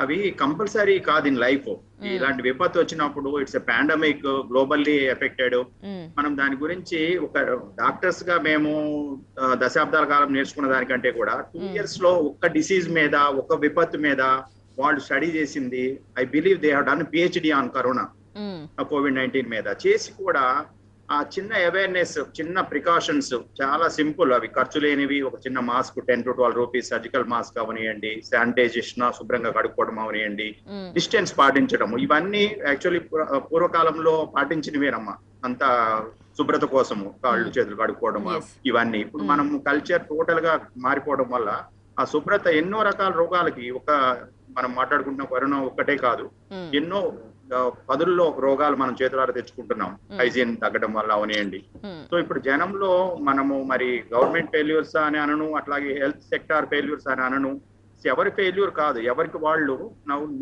అవి కంపల్సరీ కాదు ఇన్ లైఫ్. ఇలాంటి విపత్తు వచ్చినప్పుడు it's a pandemic, globally affected. మనం దాని గురించి ఒక డాక్టర్స్ గా మేము దశాబ్దాల కాలం నేర్చుకున్న దానికంటే కూడా 2 years లో ఒక్క డిసీజ్ మీద, ఒక విపత్తు మీద వాళ్ళు స్టడీ చేసింది. I believe they have done PhD on corona, COVID-19 మీద చేసి కూడా ఆ చిన్న అవేర్నెస్, చిన్న ప్రికాషన్స్ చాలా సింపుల్, అవి ఖర్చు లేనివి. ఒక చిన్న mask 10 to 12 rupees, surgical mask అవనియండి, శానిటైజేషన్ శుభ్రంగా కడుక్కోవడం అవనియండి, డిస్టెన్స్ పాటించడం, ఇవన్నీ యాక్చువల్లీ పూర్వకాలంలో పాటించినవేనమ్మా. అంత శుభ్రత కోసము కాళ్ళు చేతులు కడుక్కోవడం Yes. ఇవన్నీ ఇప్పుడు మనం కల్చర్ టోటల్ గా మారిపోవడం వల్ల ఆ శుభ్రత ఎన్నో రకాల రోగాలకి మనం మాట్లాడుకుంటున్న కరోనా ఒక్కటే కాదు, ఎన్నో పదుల్లో రోగాలు మనం చేతులారా తెచ్చుకుంటున్నాం హైజీన్ తగ్గడం వల్ల అవనియండి. సో ఇప్పుడు జనంలో మనము మరి గవర్నమెంట్ ఫెయిల్యూర్స్ అని అనను, అట్లాగే హెల్త్ సెక్టార్ ఫెయిల్యూర్స్ అని అనను, ఎవరి ఫెయిల్యూర్ కాదు, ఎవరికి వాళ్ళు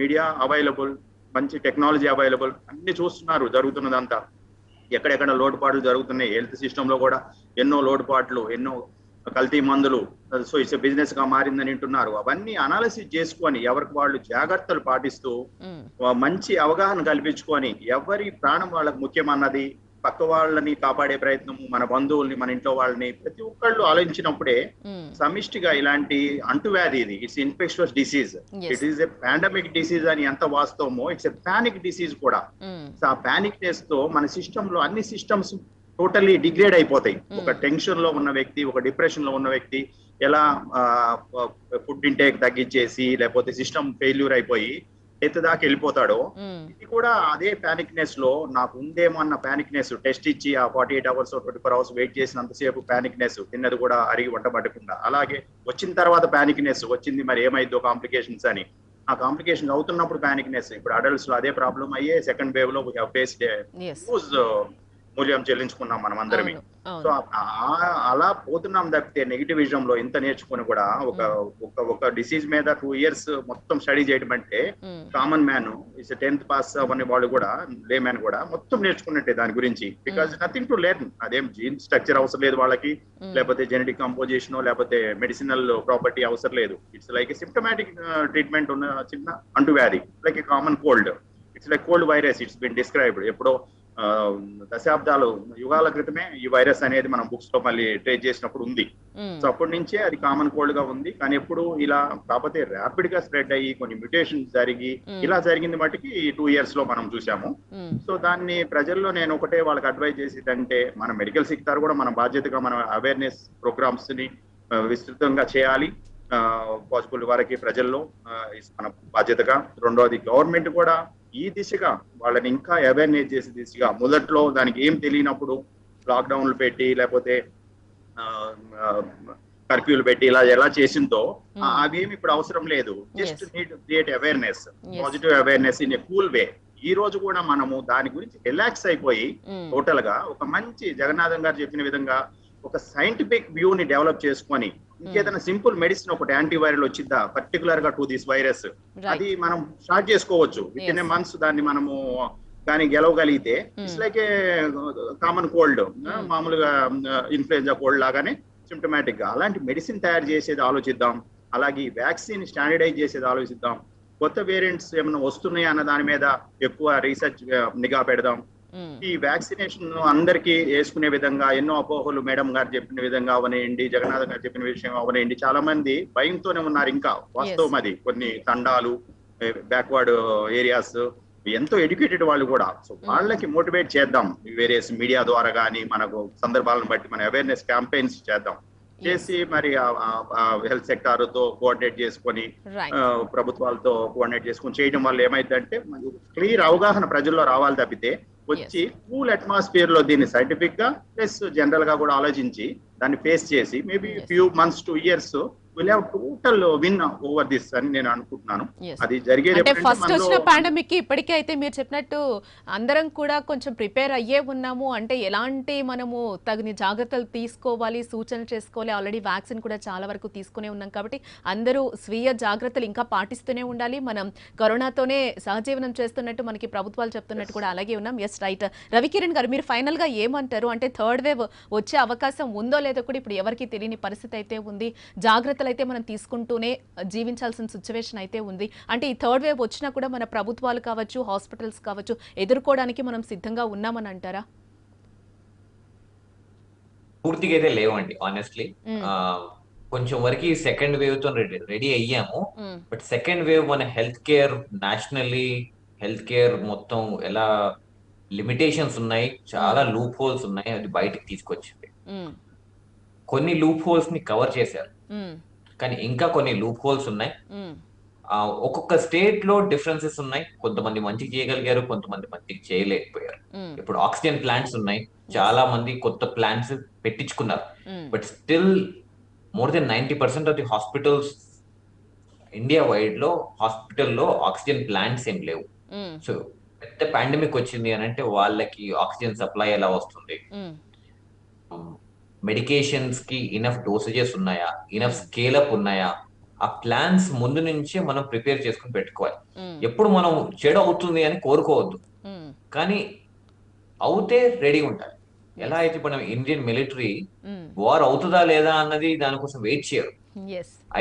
మీడియా అవైలబుల్, మంచి టెక్నాలజీ అవైలబుల్, అన్ని చూస్తున్నారు జరుగుతున్నదంతా. ఎక్కడెక్కడ లోటుపాట్లు జరుగుతున్నాయి, హెల్త్ సిస్టమ్ లో కూడా ఎన్నో లోటుపాట్లు, ఎన్నో కల్తీ మందులు, సో ఇట్స్ బిజినెస్ గా మారిందని అంటున్నారు. అవన్నీ అనాలిసిస్ చేసుకొని ఎవరికి వాళ్ళు జాగ్రత్తలు పాటిస్తూ మంచి అవగాహన కల్పించుకొని ఎవరి ప్రాణం వాళ్ళకి ముఖ్యమన్నది, పక్క వాళ్ళని కాపాడే ప్రయత్నం, మన బంధువుల్ని, మన ఇంట్లో వాళ్ళని ప్రతి ఒక్కళ్ళు ఆలోచించినప్పుడే సమిష్టిగా ఇలాంటి అంటువ్యాధి ఇది it's infectious disease, it is a pandemic disease అని ఎంత వాస్తవమో ఇట్స్ ఎ పానిక్ డిసీజ్ కూడా. సో ఆ పానిక్నెస్ తో మన సిస్టమ్ లో అన్ని సిస్టమ్స్ టోటల్లీ డిగ్రేడ్ అయిపోతాయి. ఒక టెన్షన్ లో ఉన్న వ్యక్తి, ఒక డిప్రెషన్ లో ఉన్న వ్యక్తి ఎలా ఫుడ్ ఇంటేక్ తగ్గించేసి లేకపోతే సిస్టమ్ ఫెయిల్యూర్ అయిపోయి డెత్ దాకా వెళ్ళిపోతాడో, ఇది కూడా అదే పానిక్నెస్ లో నాకు ఉందేమో అన్న పానిక్నెస్ టెస్ట్ ఇచ్చి ఆ 48 hours 24 hours వెయిట్ చేసినంతసేపు పానిక్నెస్, తిన్నది కూడా అరిగి వంట పట్టకుండా, అలాగే వచ్చిన తర్వాత పానిక్నెస్ వచ్చింది మరి ఏమైందో కాంప్లికేషన్స్ అని, ఆ కాంప్లికేషన్ అవుతున్నప్పుడు పానిక్నెస్. ఇప్పుడు అడల్ట్స్ లో అదే ప్రాబ్లం అయ్యే సెకండ్ వేవ్ లో వీ హావ్ ఫేస్డ్ హ్యూజ్ మూల్యం చెల్లించుకున్నాం మనం అందరమే. సో అలా పోతున్నాం తప్పితే నెగిటివిజం లో ఇంత నేర్చుకుని కూడా ఒక డిసీజ్ మీద 2 years మొత్తం స్టడీ చేయడం అంటే common man is 10th pass అనే వాళ్ళు కూడా, లే మ్యాన్ కూడా మొత్తం నేర్చుకున్నట్టే దాని గురించి. బికాజ్ నథింగ్ టు లెర్న్, అదేం జీన్ స్ట్రక్చర్ అవసరం లేదు వాళ్ళకి, లేకపోతే జెనెటిక్ కంపోజిషన్ లేకపోతే మెడిసినల్ ప్రాపర్టీ అవసరం లేదు. ఇట్స్ లైక్ సిమ్టమాటిక్ ట్రీట్మెంట్ ఉన్న చిన్న అంటువ్యాధి, like a common cold. It's like cold virus, it's been described. ఎప్పుడో దశాబ్దాలు యుగాల క్రితమే ఈ వైరస్ అనేది మనం బుక్స్ లో మళ్ళీ ట్రేస్ చేసినప్పుడు ఉంది. సో అప్పటి నుంచే అది కామన్ కోల్డ్ గా ఉంది. కానీ ఎప్పుడు ఇలా కాకపోతే ర్యాపిడ్ గా స్ప్రెడ్ అయ్యి కొన్ని మ్యూటేషన్స్ జరిగి ఇలా జరిగింది మటుకి 2 years లో మనం చూసాము. సో దాన్ని ప్రజల్లో నేను ఒకటే వాళ్ళకి అడ్వైజ్ చేసేదంటే, మన మెడికల్ సెక్టార్ కూడా మన బాధ్యతగా మన అవేర్నెస్ ప్రోగ్రామ్స్ ని విస్తృతంగా చేయాలి పాసిబుల్ వరకు ప్రజల్లో, మన బాధ్యతగా. రెండోది గవర్నమెంట్ కూడా ఈ దిశగా వాళ్ళని ఇంకా అవేర్నెస్ చేసే దిశగా, మొదట్లో దానికి ఏం తెలియనప్పుడు లాక్డౌన్లు పెట్టి లేకపోతే కర్ఫ్యూలు పెట్టి ఇలా ఎలా చేసిందో అవేమి ఇప్పుడు అవసరం లేదు. Just need to create awareness, positive awareness in a cool way. ఈ రోజు కూడా మనము దాని గురించి రిలాక్స్ అయిపోయి టోటల్ గా ఒక మంచి జగన్నాథం గారు చెప్పిన విధంగా ఒక సైంటిఫిక్ వ్యూ ని డెవలప్ చేసుకొని, ఇంకేదైనా సింపుల్ మెడిసిన్ ఒకటి యాంటీవైరల్ వచ్చిద్దా పర్టికులర్ గా టు దిస్ వైరస్, అది మనం స్టార్ట్ చేసుకోవచ్చు విత్ ఇన్ ఏ మంత్స్. దాన్ని మనము కానీ గెలవగలిగితే it's like a common cold, మామూలుగా ఇన్ఫ్లుయెంజా కోల్డ్ లాగానే సిమ్టమాటిక్ గా. అలాంటి మెడిసిన్ తయారు చేసేది ఆలోచిద్దాం, అలాగే వ్యాక్సిన్ స్టాండర్డైజ్ చేసేది ఆలోచిద్దాం. కొత్త వేరియంట్స్ ఏమైనా వస్తున్నాయా అన్న దాని మీద ఎక్కువ రీసెర్చ్ నిఘా పెడదాం. ఈ వ్యాక్సినేషన్ అందరికీ వేసుకునే విధంగా ఎన్నో అపోహలు మేడం గారు చెప్పిన విధంగా అవనేయండి, జగన్నాథ్ గారు చెప్పిన విషయం అవనేయండి, చాలా మంది భయంతోనే ఉన్నారు. ఇంకా వాస్తవం అది. కొన్ని తండాలు, బ్యాక్వర్డ్ ఏరియాస్ ఎంతో ఎడ్యుకేటెడ్ వాళ్ళు కూడా. సో వాళ్ళకి మోటివేట్ చేద్దాం వేరియస్ మీడియా ద్వారా కానీ, మనకు సందర్భాలను బట్టి మన అవేర్నెస్ క్యాంపెయిన్స్ చేద్దాం, చేసి మరి హెల్త్ సెక్టార్ తో కోఆర్డినేట్ చేసుకొని, ప్రభుత్వాలతో కోఆర్డినేట్ చేసుకొని చేయడం వల్ల ఏమైందంటే క్లియర్ అవగాహన ప్రజల్లో రావాలి తప్పితే వచ్చి కూల్ అట్మాస్ఫియర్ లో దీన్ని సైంటిఫిక్ గా ప్లస్ జనరల్ గా కూడా ఆలోచించి దాన్ని ఫేస్ చేసి maybe few months 2 years will have total win over this అని నేను అనుకుంటున్నాను. అది జరిగేది అంటే ఫస్ట్ వచ్చిన పాండమిక్ కి ఇప్పటికే అయితే మీరు చెప్పినట్టు అందరం కూడా కొంచెం ప్రిపేర్ అయ్యే ఉన్నాము. అంటే ఎలాంటి మనము తగిన జాగ్రత్తలు తీసుకోవాలి, సూచనలు చేసుకోవాలి. ఆల్రెడీ వ్యాక్సిన్ కూడా చాలా వరకు తీసుకునే ఉన్నాం కాబట్టి అందరూ స్వీయ జాగ్రత్తలు ఇంకా పాటిస్తూనే ఉండాలి. మనం కరోనాతోనే సహజీవనం చేస్తున్నట్టు మనకి ప్రభుత్వాలు చెప్తున్నట్టు కూడా అలాగే ఉన్నాం. Yes right. రవికిరణ్ గారు, మీరు ఫైనల్ గా ఏమంటారు? అంటే థర్డ్ వేవ్ వచ్చే అవకాశం ఉందో లేదో కూడా ఇప్పుడు ఎవరికి తెలియని పరిస్థితి అయితే ఉంది. జాగ్రత్తలు అయితే మనం తీసుకుంటూనే జీవించాల్సిన సిచ్యువేషన్ అయితే ఉంది. అంటే ఈ థర్డ్ వేవ్ వచ్చినా కూడా మన ప్రభుత్వాలు కావచ్చు, హాస్పిటల్స్ కావచ్చు, ఎదుర్కోవడానికి మనం సిద్ధంగా ఉన్నామని అంటారా? పూర్తిగా అయితే లేవండి ఆనెస్ట్లీ. కొంచెం వరకు సెకండ్ వేవ్ తో రెడీ అయ్యాము. బట్ సెకండ్ వేవ్ మన health care, nationally health care మొత్తం ఎలా లిమిటేషన్స్ ఉన్నాయి, చాలా లూప్ హోల్స్ ఉన్నాయి, అది బయటకు తీసుకొచ్చింది. కొన్ని లూప్ హోల్స్ ని కవర్ చేశారు, కానీ ఇంకా కొన్ని లూప్ హోల్స్ ఉన్నాయి. ఒక్కొక్క స్టేట్ లో డిఫరెన్సెస్ ఉన్నాయి. కొంతమంది మంచిగా చేయగలిగారు, కొంతమంది మంచిగా చేయలేకపోయారు. ఇప్పుడు ఆక్సిజన్ ప్లాంట్స్ ఉన్నాయి, చాలా మంది కొత్త ప్లాంట్స్ పెట్టించుకున్నారు. But still more than 90% of the hospitals India wide లో హాస్పిటల్లో ఆక్సిజన్ ప్లాంట్స్ ఏం లేవు. సో పెద్ద పాండమిక్ వచ్చింది అని అంటే వాళ్ళకి ఆక్సిజన్ సప్లై ఎలా వస్తుంది, మెడికేషన్స్ కి ఇనఫ్ డోసేజెస్ ఉన్నాయా, ఇనఫ్ స్కేల్ అప్ ఉన్నాయా, ఆ ప్లాన్స్ ముందు నుంచే మనం ప్రిపేర్ చేసుకుని పెట్టుకోవాలి. ఎప్పుడు మనం చెడు అవుతుంది అని కోరుకోవద్దు, కానీ అవుతే రెడీ ఉండాలి. ఎలా అయితే ఇప్పుడు ఇండియన్ మిలిటరీ వార్ అవుతుందా లేదా అన్నది దానికోసం వెయిట్ చేయరు,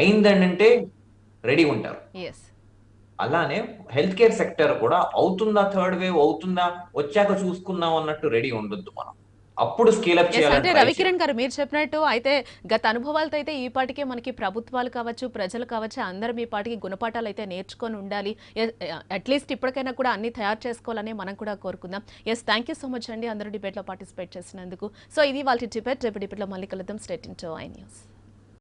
అయిందంటే రెడీ ఉంటారు. అలానే హెల్త్ కేర్ సెక్టర్ కూడా అవుతుందా, థర్డ్ వేవ్ అవుతుందా, వచ్చాక చూసుకుందాం అన్నట్టు రెడీ ఉండొద్దు. మనం అప్పుడు స్కేల్ అప్ చేయాలి. అంటే రవికిరణ్ గారు మీరు చెప్పినట్టు అయితే గత అనుభవాలతో అయితే ఈ పాటికే మనకి ప్రభుత్వాలు కావచ్చు, ప్రజలు కావచ్చు, అందరం ఈ పాటికి గుణపాఠాలు అయితే నేర్చుకొని ఉండాలి. అట్లీస్ట్ ఇప్పటికైనా కూడా అన్ని తయారు చేసుకోవాలని మనం కూడా కోరుకుందాం. థ్యాంక్ యూ సో మచ్ అండి అందరూ డిబేట్లో పార్టిసిపేట్ చేసినందుకు. సో ఇది వాళ్ళ డిబేట్. రేపు డిబేట్లో మళ్ళీ కలుద్దాం. State into I news.